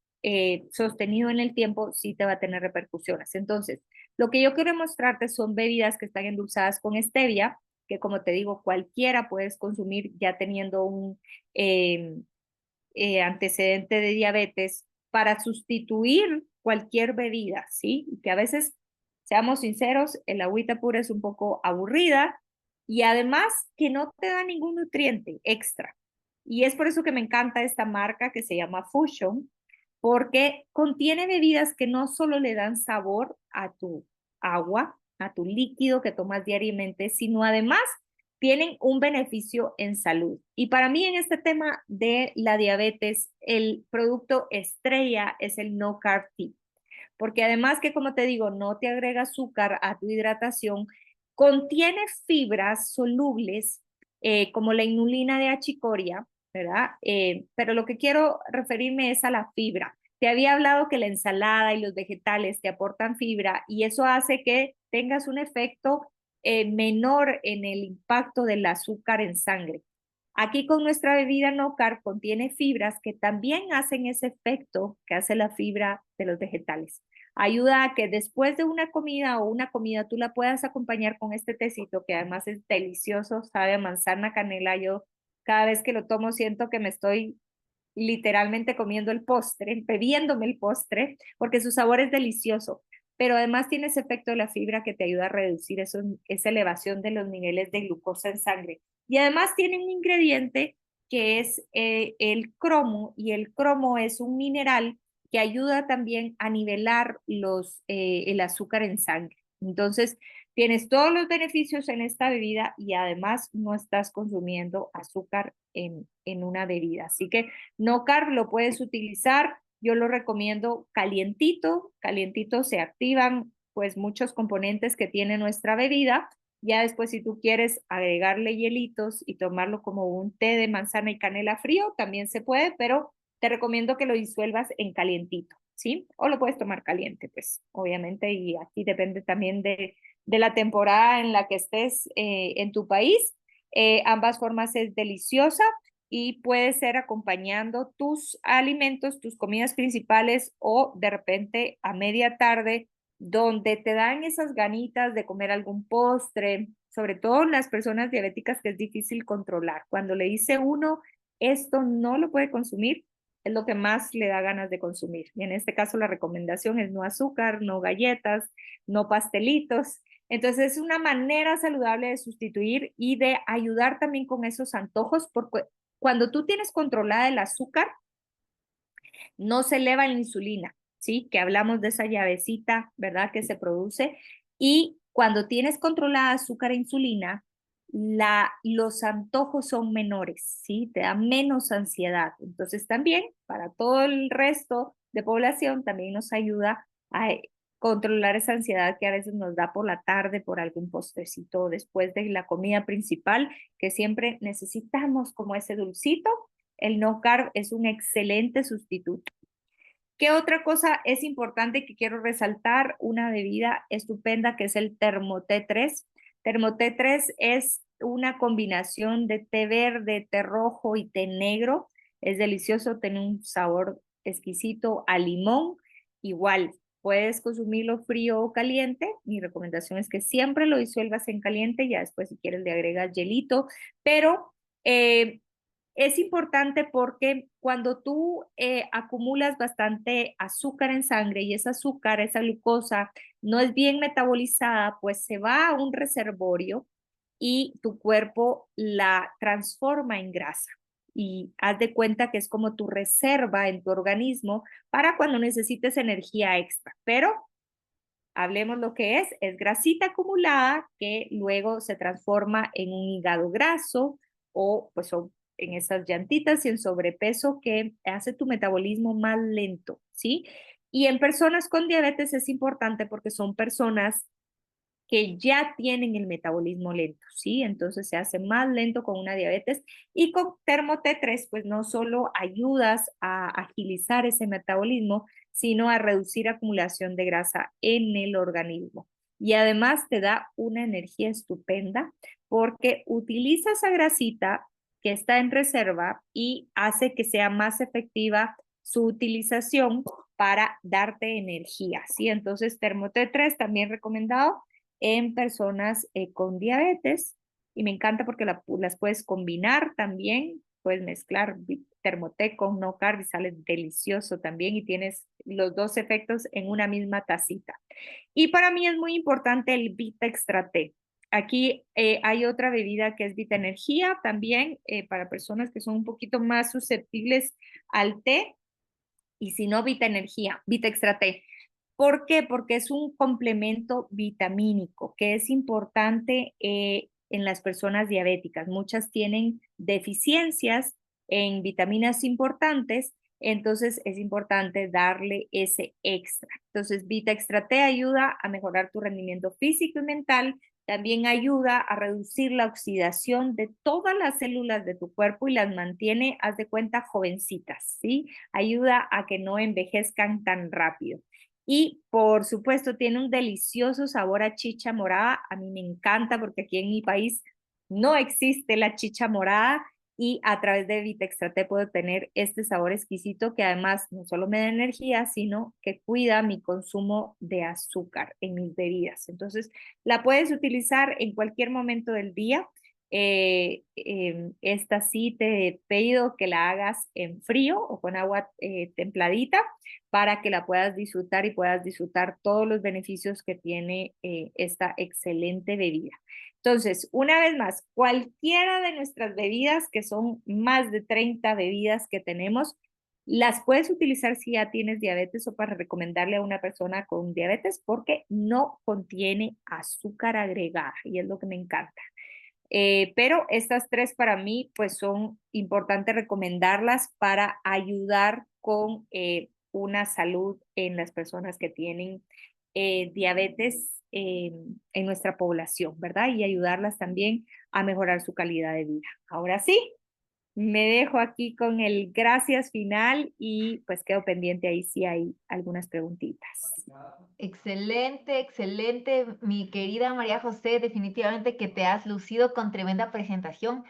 sostenido en el tiempo sí te va a tener repercusiones. Entonces, lo que yo quiero mostrarte son bebidas que están endulzadas con stevia, que como te digo, cualquiera puedes consumir ya teniendo un eh, antecedente de diabetes para sustituir cualquier bebida, ¿sí? Y que a veces, seamos sinceros, el agüita pura es un poco aburrida y además que no te da ningún nutriente extra. Y es por eso que me encanta esta marca que se llama Fusion, porque contiene bebidas que no solo le dan sabor a tu agua, a tu líquido que tomas diariamente, sino además tienen un beneficio en salud. Y para mí en este tema de la diabetes, el producto estrella es el No Carb Tea, porque además que como te digo, no te agrega azúcar a tu hidratación, contiene fibras solubles como la inulina de achicoria, ¿verdad? Pero lo que quiero referirme es a la fibra. Te había hablado que la ensalada y los vegetales te aportan fibra y eso hace que tengas un efecto menor en el impacto del azúcar en sangre. Aquí con nuestra bebida no carb contiene fibras que también hacen ese efecto que hace la fibra de los vegetales. Ayuda a que después de una comida o una comida tú la puedas acompañar con este tecito que además es delicioso, sabe a manzana canela. Yo cada vez que lo tomo siento que me estoy literalmente comiendo el postre, bebiéndome el postre, porque su sabor es delicioso, pero además tiene ese efecto de la fibra que te ayuda a reducir esa elevación de los niveles de glucosa en sangre. Y además tiene un ingrediente que es el cromo, y el cromo es un mineral que ayuda también a nivelar el azúcar en sangre. Entonces, tienes todos los beneficios en esta bebida y además no estás consumiendo azúcar en una bebida. Así que no carb lo puedes utilizar, yo lo recomiendo calientito, calientito se activan pues muchos componentes que tiene nuestra bebida. Ya después si tú quieres agregarle hielitos y tomarlo como un té de manzana y canela frío, también se puede, pero te recomiendo que lo disuelvas en calientito, ¿sí? O lo puedes tomar caliente, pues obviamente, y aquí depende también de la temporada en la que estés en tu país. Ambas formas es deliciosa y puede ser acompañando tus alimentos, tus comidas principales o de repente a media tarde donde te dan esas ganitas de comer algún postre, sobre todo las personas diabéticas que es difícil controlar. Cuando le dice uno, esto no lo puede consumir, es lo que más le da ganas de consumir. Y en este caso la recomendación es no azúcar, no galletas, no pastelitos. Entonces es una manera saludable de sustituir y de ayudar también con esos antojos, porque cuando tú tienes controlada el azúcar, no se eleva la insulina, ¿sí? Que hablamos de esa llavecita, ¿verdad? Que se produce. Y cuando tienes controlada azúcar e insulina, los antojos son menores, ¿sí? Te da menos ansiedad. Entonces también para todo el resto de población también nos ayuda a controlar esa ansiedad que a veces nos da por la tarde por algún postrecito después de la comida principal, que siempre necesitamos como ese dulcito. El no carb es un excelente sustituto. ¿Qué otra cosa es importante que quiero resaltar? Una bebida estupenda que es el Termoté 3. Termoté 3 es una combinación de té verde, té rojo y té negro. Es delicioso, tiene un sabor exquisito a limón. Igual, puedes consumirlo frío o caliente. Mi recomendación es que siempre lo disuelvas en caliente, ya después si quieres le agregas hielito, pero es importante porque cuando tú acumulas bastante azúcar en sangre y esa azúcar, esa glucosa, no es bien metabolizada, pues se va a un reservorio y tu cuerpo la transforma en grasa. Y haz de cuenta que es como tu reserva en tu organismo para cuando necesites energía extra. Pero hablemos lo que es grasita acumulada que luego se transforma en un hígado graso o pues en esas llantitas y en sobrepeso que hace tu metabolismo más lento, ¿sí? Y en personas con diabetes es importante porque son personas que ya tienen el metabolismo lento, ¿sí? Entonces se hace más lento con una diabetes y con Termo T3, pues no solo ayudas a agilizar ese metabolismo, sino a reducir acumulación de grasa en el organismo. Y además te da una energía estupenda porque utiliza esa grasita que está en reserva y hace que sea más efectiva su utilización para darte energía, ¿sí? Entonces, Termo T3 también recomendado en personas con diabetes y me encanta porque las puedes combinar también, puedes mezclar Termoté con no carb y sale delicioso también y tienes los dos efectos en una misma tacita. Y para mí es muy importante el Vita Extra T. Aquí hay otra bebida que es Vita Energía también para personas que son un poquito más susceptibles al té y si no, Vita Energía, Vita Extra T. ¿Por qué? Porque es un complemento vitamínico que es importante en las personas diabéticas. Muchas tienen deficiencias en vitaminas importantes, entonces es importante darle ese extra. Entonces, Vita Extra T ayuda a mejorar tu rendimiento físico y mental, también ayuda a reducir la oxidación de todas las células de tu cuerpo y las mantiene, haz de cuenta, jovencitas, ¿sí? Ayuda a que no envejezcan tan rápido. Y por supuesto tiene un delicioso sabor a chicha morada. A mí me encanta porque aquí en mi país no existe la chicha morada y a través de Vita Extra T puedo tener este sabor exquisito que además no solo me da energía, sino que cuida mi consumo de azúcar en mis bebidas. Entonces, la puedes utilizar en cualquier momento del día. Esta sí te pido que la hagas en frío o con agua templadita para que la puedas disfrutar y puedas disfrutar todos los beneficios que tiene esta excelente bebida. Entonces, una vez más, cualquiera de nuestras bebidas, que son más de 30 bebidas que tenemos, las puedes utilizar si ya tienes diabetes o para recomendarle a una persona con diabetes porque no contiene azúcar agregada y es lo que me encanta. Pero estas tres para mí pues son importantes recomendarlas para ayudar con una salud en las personas que tienen diabetes en nuestra población, ¿verdad? Y ayudarlas también a mejorar su calidad de vida. Ahora sí, me dejo aquí con el gracias final y pues quedo pendiente ahí si hay algunas preguntitas. Excelente, excelente, mi querida María José, definitivamente que te has lucido con tremenda presentación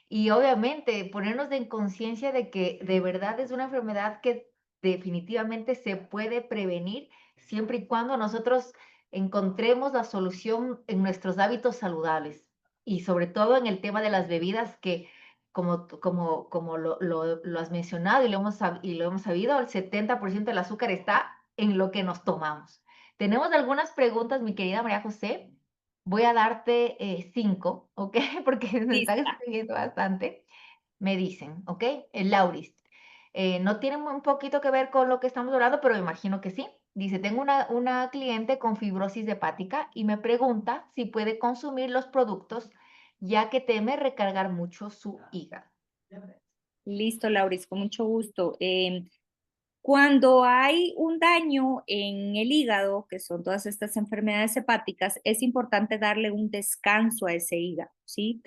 y obviamente ponernos en conciencia de que de verdad es una enfermedad que definitivamente se puede prevenir siempre y cuando nosotros encontremos la solución en nuestros hábitos saludables y sobre todo en el tema de las bebidas que como lo has mencionado y lo hemos sabido, el 70% del azúcar está en lo que nos tomamos. Tenemos algunas preguntas, mi querida María José. Voy a darte 5, ¿ok? Porque me están Lista. escribiendo bastante. Me dicen, ¿ok? El Lauris. No tiene un poquito que ver con lo que estamos hablando, pero me imagino que sí. Dice, tengo una cliente con fibrosis hepática y me pregunta si puede consumir los productos ya que teme recargar mucho su hígado. Listo, Lauris, con mucho gusto. Cuando hay un daño en el hígado, que son todas estas enfermedades hepáticas, es importante darle un descanso a ese hígado, ¿sí?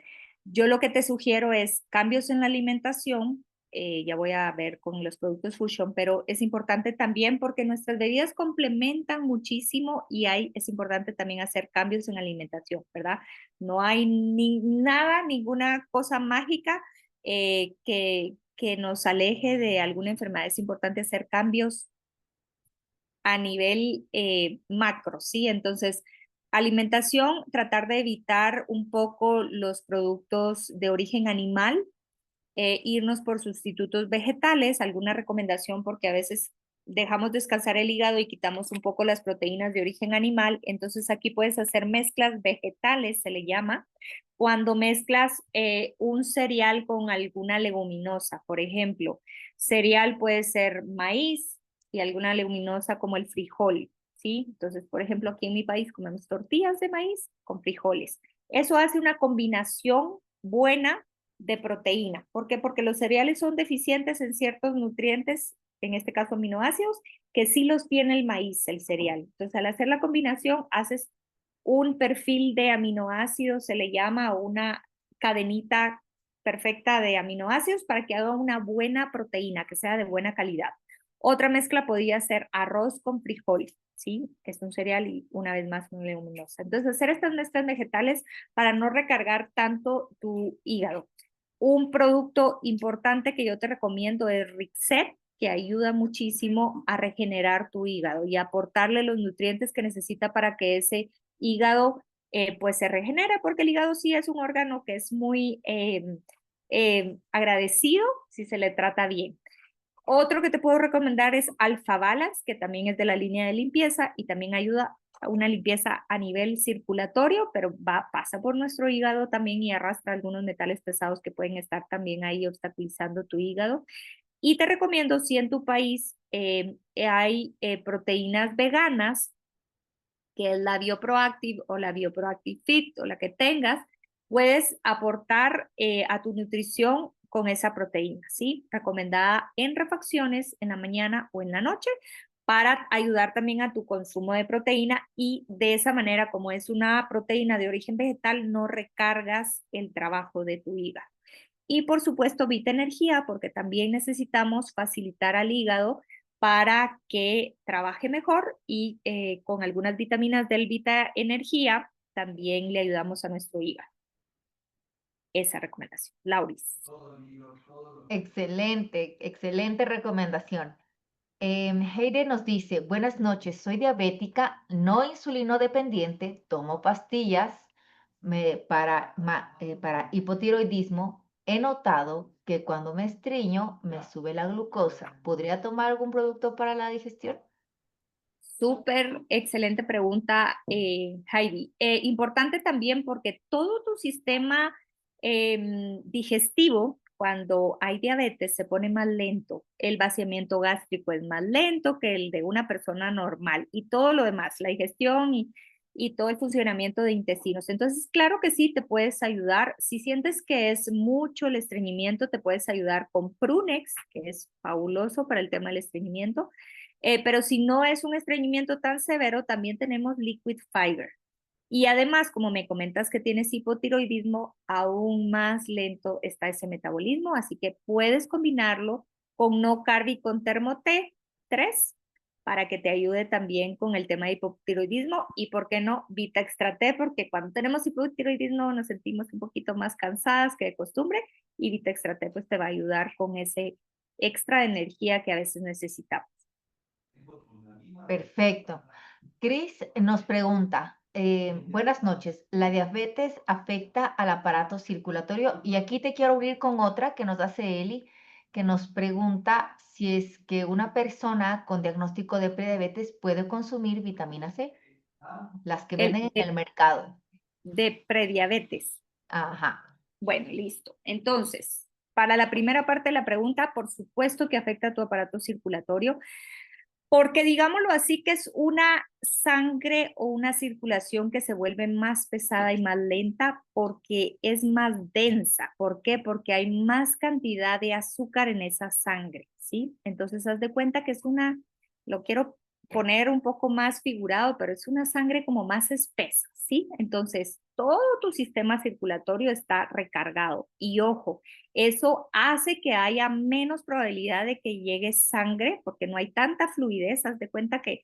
Yo lo que te sugiero es cambios en la alimentación, ya voy a ver con los productos Fusion, pero es importante también porque nuestras bebidas complementan muchísimo y es importante también hacer cambios en la alimentación, ¿verdad? No hay nada, ninguna cosa mágica que nos aleje de alguna enfermedad. Es importante hacer cambios a nivel macro, ¿sí? Entonces, alimentación, tratar de evitar un poco los productos de origen animal, irnos por sustitutos vegetales, alguna recomendación porque a veces dejamos descansar el hígado y quitamos un poco las proteínas de origen animal, entonces aquí puedes hacer mezclas vegetales, se le llama, cuando mezclas un cereal con alguna leguminosa, por ejemplo, cereal puede ser maíz y alguna leguminosa como el frijol, ¿sí? Entonces, por ejemplo, aquí en mi país comemos tortillas de maíz con frijoles. Eso hace una combinación buena de proteína. ¿Por qué? Porque los cereales son deficientes en ciertos nutrientes, en este caso aminoácidos, que sí los tiene el maíz, el cereal. Entonces, al hacer la combinación, haces un perfil de aminoácidos, se le llama una cadenita perfecta de aminoácidos para que haga una buena proteína, que sea de buena calidad. Otra mezcla podría ser arroz con frijol, ¿sí? Que es un cereal y una vez más una leguminosa. Entonces, hacer estas mezclas vegetales para no recargar tanto tu hígado. Un producto importante que yo te recomiendo es Rixet, que ayuda muchísimo a regenerar tu hígado y aportarle los nutrientes que necesita para que ese hígado pues se regenere, porque el hígado sí es un órgano que es muy agradecido si se le trata bien. Otro que te puedo recomendar es Alfa Balance, que también es de la línea de limpieza y también ayuda a una limpieza a nivel circulatorio, pero pasa por nuestro hígado también y arrastra algunos metales pesados que pueden estar también ahí obstaculizando tu hígado. Y te recomiendo, si en tu país hay proteínas veganas, que es la BioProactive o la BioProactive Fit o la que tengas, puedes aportar a tu nutrición con esa proteína, ¿sí? Recomendada en refacciones en la mañana o en la noche para ayudar también a tu consumo de proteína y de esa manera, como es una proteína de origen vegetal, no recargas el trabajo de tu hígado. Y por supuesto, Vita Energía, porque también necesitamos facilitar al hígado para que trabaje mejor y con algunas vitaminas del Vita Energía también le ayudamos a nuestro hígado. Esa recomendación. Lauris. Excelente, excelente recomendación. Heide nos dice, buenas noches, soy diabética, no insulino dependiente, tomo pastillas para hipotiroidismo. He notado que cuando me estriño me sube la glucosa. ¿Podría tomar algún producto para la digestión? Súper excelente pregunta, Heidi. Importante también porque todo tu sistema digestivo, cuando hay diabetes, se pone más lento. El vaciamiento gástrico es más lento que el de una persona normal y todo lo demás, la digestión y todo el funcionamiento de intestinos. Entonces, claro que sí, te puedes ayudar. Si sientes que es mucho el estreñimiento, te puedes ayudar con Prunex, que es fabuloso para el tema del estreñimiento. Pero si no es un estreñimiento tan severo, también tenemos liquid fiber. Y además, como me comentas que tienes hipotiroidismo, aún más lento está ese metabolismo, así que puedes combinarlo con no carb y con termoté 3 para que te ayude también con el tema de hipotiroidismo y, ¿por qué no, Vita Extra T? Porque cuando tenemos hipotiroidismo nos sentimos un poquito más cansadas que de costumbre y Vita Extra T pues te va a ayudar con ese extra de energía que a veces necesitamos. Perfecto. Chris nos pregunta, buenas noches, ¿la diabetes afecta al aparato circulatorio? Y aquí te quiero unir con otra que nos hace Eli, que nos pregunta si es que una persona con diagnóstico de prediabetes puede consumir vitamina C, las que El, venden en de, el mercado. de prediabetes. Ajá, Bueno, listo. Entonces, para la primera parte de la pregunta, por supuesto que afecta a tu aparato circulatorio. Porque digámoslo así, que es una sangre o una circulación que se vuelve más pesada y más lenta porque es más densa. ¿Por qué? Porque hay más cantidad de azúcar en esa sangre, ¿sí? Entonces, haz de cuenta que es una, lo quiero poner un poco más figurado, pero es una sangre como más espesa, ¿sí? Entonces, todo tu sistema circulatorio está recargado. Y ojo, eso hace que haya menos probabilidad de que llegue sangre porque no hay tanta fluidez. Haz de cuenta que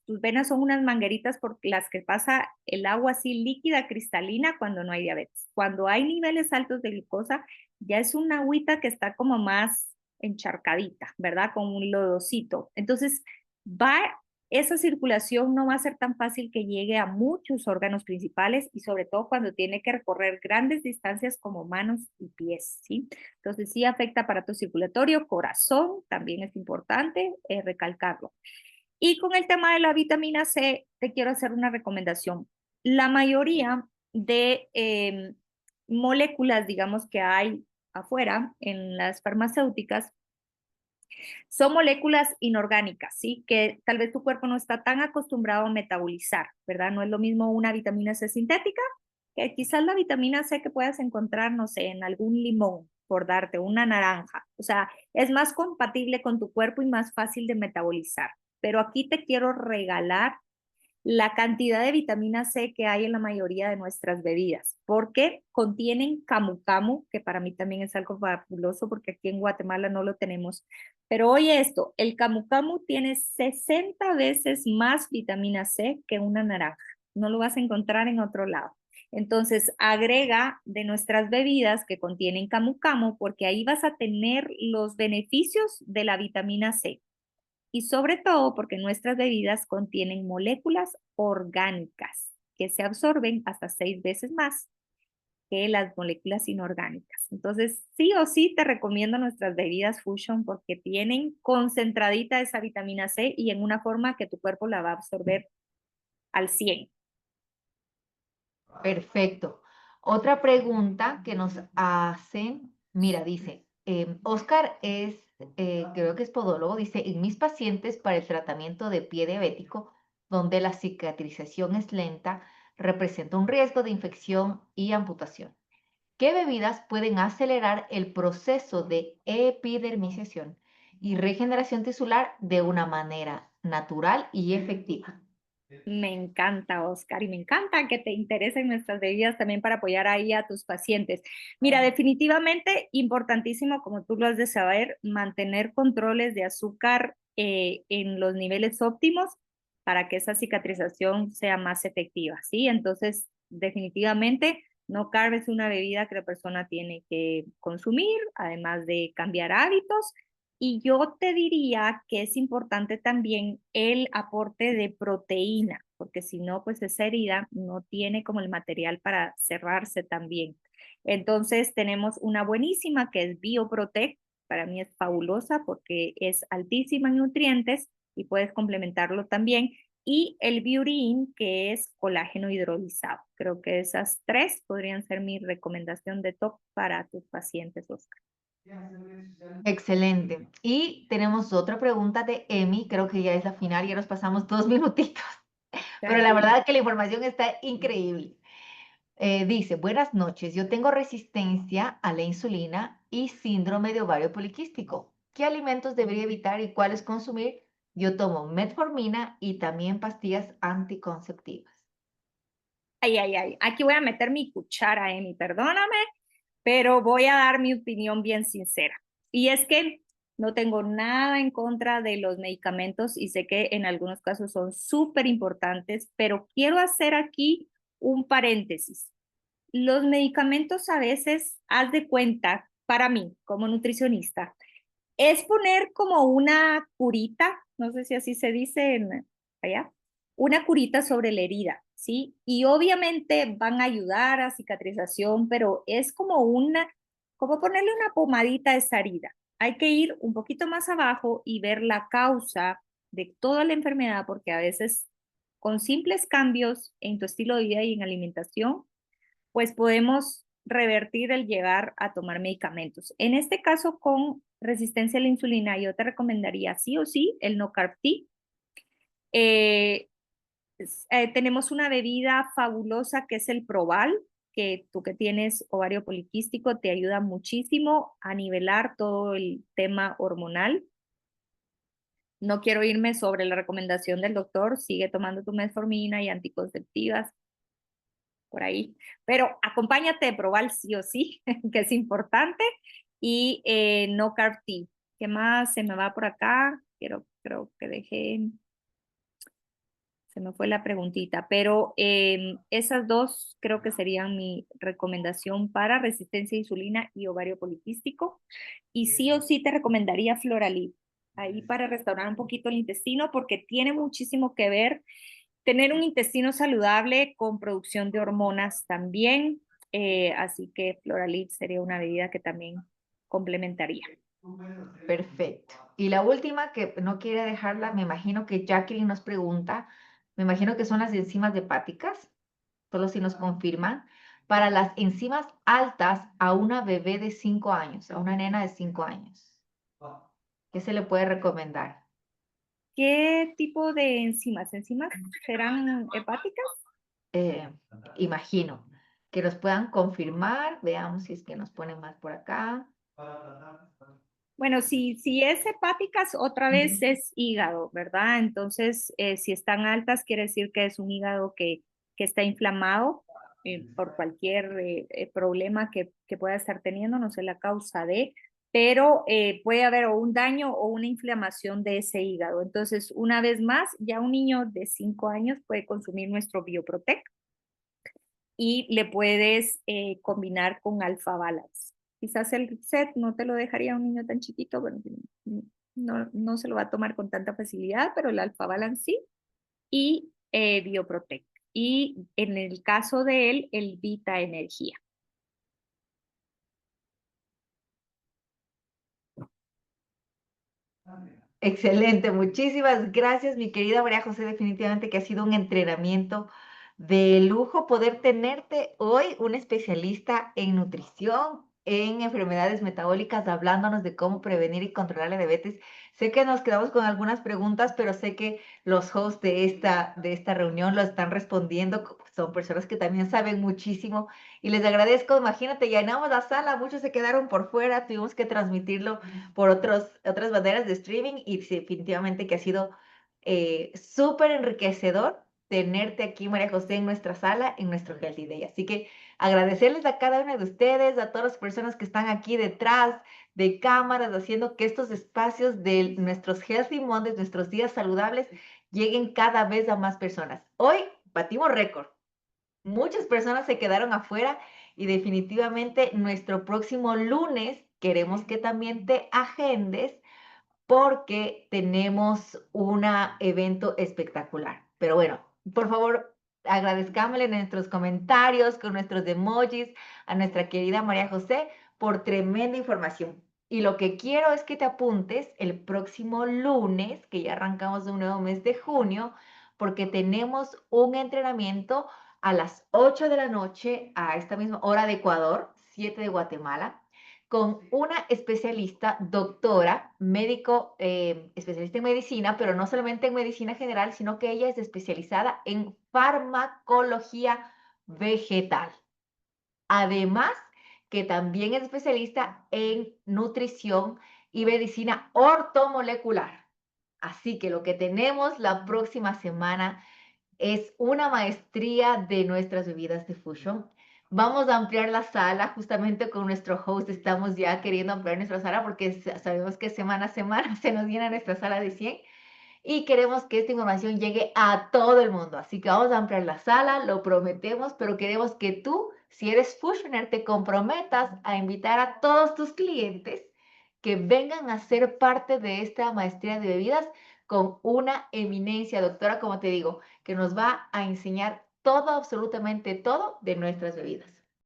tus venas son unas mangueritas por las que pasa el agua así líquida, cristalina, cuando no hay diabetes. Cuando hay niveles altos de glucosa, ya es una agüita que está como más encharcadita, ¿verdad? Con un lodocito. Entonces, va esa circulación no va a ser tan fácil que llegue a muchos órganos principales y sobre todo cuando tiene que recorrer grandes distancias como manos y pies, ¿sí? Entonces sí afecta aparato circulatorio, corazón, también es importante recalcarlo. Y con el tema de la vitamina C, te quiero hacer una recomendación. La mayoría de moléculas, digamos, que hay afuera en las farmacéuticas, son moléculas inorgánicas, ¿sí? Que tal vez tu cuerpo no está tan acostumbrado a metabolizar, ¿verdad? No es lo mismo una vitamina C sintética que quizás la vitamina C que puedas encontrar, no sé, en algún limón, por darte una naranja. O sea, es más compatible con tu cuerpo y más fácil de metabolizar. Pero aquí te quiero regalar la cantidad de vitamina C que hay en la mayoría de nuestras bebidas, porque contienen camu camu, que para mí también es algo fabuloso porque aquí en Guatemala no lo tenemos. Pero oye esto, el camu camu tiene 60 veces más vitamina C que una naranja. No lo vas a encontrar en otro lado. Entonces, agrega de nuestras bebidas que contienen camu camu porque ahí vas a tener los beneficios de la vitamina C y sobre todo porque nuestras bebidas contienen moléculas orgánicas que se absorben hasta 6 veces más que las moléculas inorgánicas. Entonces, sí o sí te recomiendo nuestras bebidas Fusion porque tienen concentradita esa vitamina C y en una forma que tu cuerpo la va a absorber al 100. perfecto. Otra pregunta que nos hacen, mira, dice, Oscar es, creo que es podólogo, dice, en mis pacientes para el tratamiento de pie diabético, donde la cicatrización es lenta, representa un riesgo de infección y amputación. ¿Qué bebidas pueden acelerar el proceso de epidermización y regeneración tisular de una manera natural y efectiva? Me encanta, Oscar, y me encanta que te interesen nuestras bebidas también para apoyar ahí a tus pacientes. Mira, definitivamente importantísimo, como tú lo has de saber, mantener controles de azúcar en los niveles óptimos para que esa cicatrización sea más efectiva, ¿sí? Entonces, definitivamente, no carb es una bebida que la persona tiene que consumir, además de cambiar hábitos y yo te diría que es importante también el aporte de proteína, porque si no, pues esa herida no tiene como el material para cerrarse también. Entonces tenemos una buenísima que es Bioprotect. Para mí es fabulosa porque es altísima en nutrientes y puedes complementarlo también. Y el Biurin, que es colágeno hidrolizado. Creo que esas tres podrían ser mi recomendación de top para tus pacientes, Oscar. Excelente. Y tenemos otra pregunta de Emi, creo que ya es la final, ya nos pasamos 2 minutitos, pero la Tranquila. verdad que la información está increíble. Dice, buenas noches, yo tengo resistencia a la insulina y síndrome de ovario poliquístico. ¿Qué alimentos debería evitar y cuáles consumir? Yo tomo metformina y también pastillas anticonceptivas. Ay, ay, ay. Aquí voy a meter mi cuchara, Emi, perdóname, pero voy a dar mi opinión bien sincera. Y es que no tengo nada en contra de los medicamentos y sé que en algunos casos son súper importantes, pero quiero hacer aquí un paréntesis. Los medicamentos a veces, haz de cuenta, para mí como nutricionista, Es poner como una curita, no sé si así se dice allá, una curita sobre la herida, ¿sí? Y obviamente van a ayudar a cicatrización, pero es como como ponerle una pomadita a esa herida. Hay que ir un poquito más abajo y ver la causa de toda la enfermedad, porque a veces con simples cambios en tu estilo de vida y en alimentación, pues podemos revertir el llegar a tomar medicamentos. En este caso, con resistencia a la insulina, yo te recomendaría sí o sí el no carb tea. Eh, Tenemos una bebida fabulosa que es el Proval, que tú que tienes ovario poliquístico te ayuda muchísimo a nivelar todo el tema hormonal. No quiero irme sobre la recomendación del doctor, sigue tomando tu metformina y anticonceptivas por ahí. Pero acompáñate de probar sí o sí, que es importante, y no carb tea. ¿Qué más se me va por acá? Creo que dejé, se me fue la preguntita, pero esas dos creo que serían mi recomendación para resistencia a insulina y ovario poliquístico. Y sí o sí te recomendaría Floralid, ahí para restaurar un poquito el intestino, porque tiene muchísimo que ver tener un intestino saludable con producción de hormonas también, así que Floralid sería una bebida que también complementaría. Perfecto. Y la última, que no quiere dejarla, me imagino que Jacqueline nos pregunta, me imagino que son las enzimas hepáticas, solo si nos confirman, para las enzimas altas a una bebé de 5 años, a una nena de 5 años. ¿Qué se le puede recomendar? ¿Qué tipo de enzimas? ¿Enzimas serán hepáticas? Eh, Imagino que nos puedan confirmar, veamos si es que nos ponen más por acá. Bueno, si es hepáticas, otra vez Ujú. es hígado, ¿verdad? Entonces, si están altas, quiere decir que es un hígado que está inflamado por cualquier problema que pueda estar teniendo, no sé la causa de, pero puede haber o un daño o una inflamación de ese hígado. Entonces, una vez más, ya un niño de 5 años puede consumir nuestro Bioprotec y le puedes combinar con Alfa Balance. Quizás el set no te lo dejaría a un niño tan chiquito, bueno, no se lo va a tomar con tanta facilidad, pero el Alfa Balance sí, y Bioprotect. Y en el caso de él, el Vita Energía. Excelente, muchísimas gracias, mi querida María José. Definitivamente que ha sido un entrenamiento de lujo poder tenerte hoy, un especialista en nutrición, en enfermedades metabólicas, hablándonos de cómo prevenir y controlar la diabetes. Sé que nos quedamos con algunas preguntas, pero sé que los hosts de esta reunión lo están respondiendo. Son personas que también saben muchísimo y les agradezco. Imagínate, llenamos la sala, muchos se quedaron por fuera, tuvimos que transmitirlo por otras maneras de streaming y definitivamente que ha sido súper enriquecedor tenerte aquí, María José, en nuestra sala, en nuestro Healthy Day. Así que agradecerles a cada una de ustedes, a todas las personas que están aquí detrás de cámaras, haciendo que estos espacios de nuestros Healthy Mondays, nuestros días saludables, lleguen cada vez a más personas. Hoy batimos récord. Muchas personas se quedaron afuera y definitivamente nuestro próximo lunes queremos que también te agendes porque tenemos un evento espectacular. Pero bueno, por favor, agradezcámosle en nuestros comentarios, con nuestros emojis, a nuestra querida María José por tremenda información. Y lo que quiero es que te apuntes el próximo lunes, que ya arrancamos un nuevo mes de junio, porque tenemos un entrenamiento a las 8 de la noche, a esta misma hora de Ecuador, 7 de Guatemala, con una especialista, doctora, médico, especialista en medicina, pero no solamente en medicina general, sino que ella es especializada en farmacología vegetal. Además, que también es especialista en nutrición y medicina ortomolecular. Así que lo que tenemos la próxima semana es una maestría de nuestras bebidas de fusion. Vamos a ampliar la sala, justamente con nuestro host estamos ya queriendo ampliar nuestra sala porque sabemos que semana a semana se nos llena nuestra sala de 100 y queremos que esta información llegue a todo el mundo. Así que vamos a ampliar la sala, lo prometemos, pero queremos que tú, si eres fusioner, te comprometas a invitar a todos tus clientes que vengan a ser parte de esta maestría de bebidas con una eminencia, doctora, como te digo, que nos va a enseñar todo, absolutamente todo de nuestras bebidas.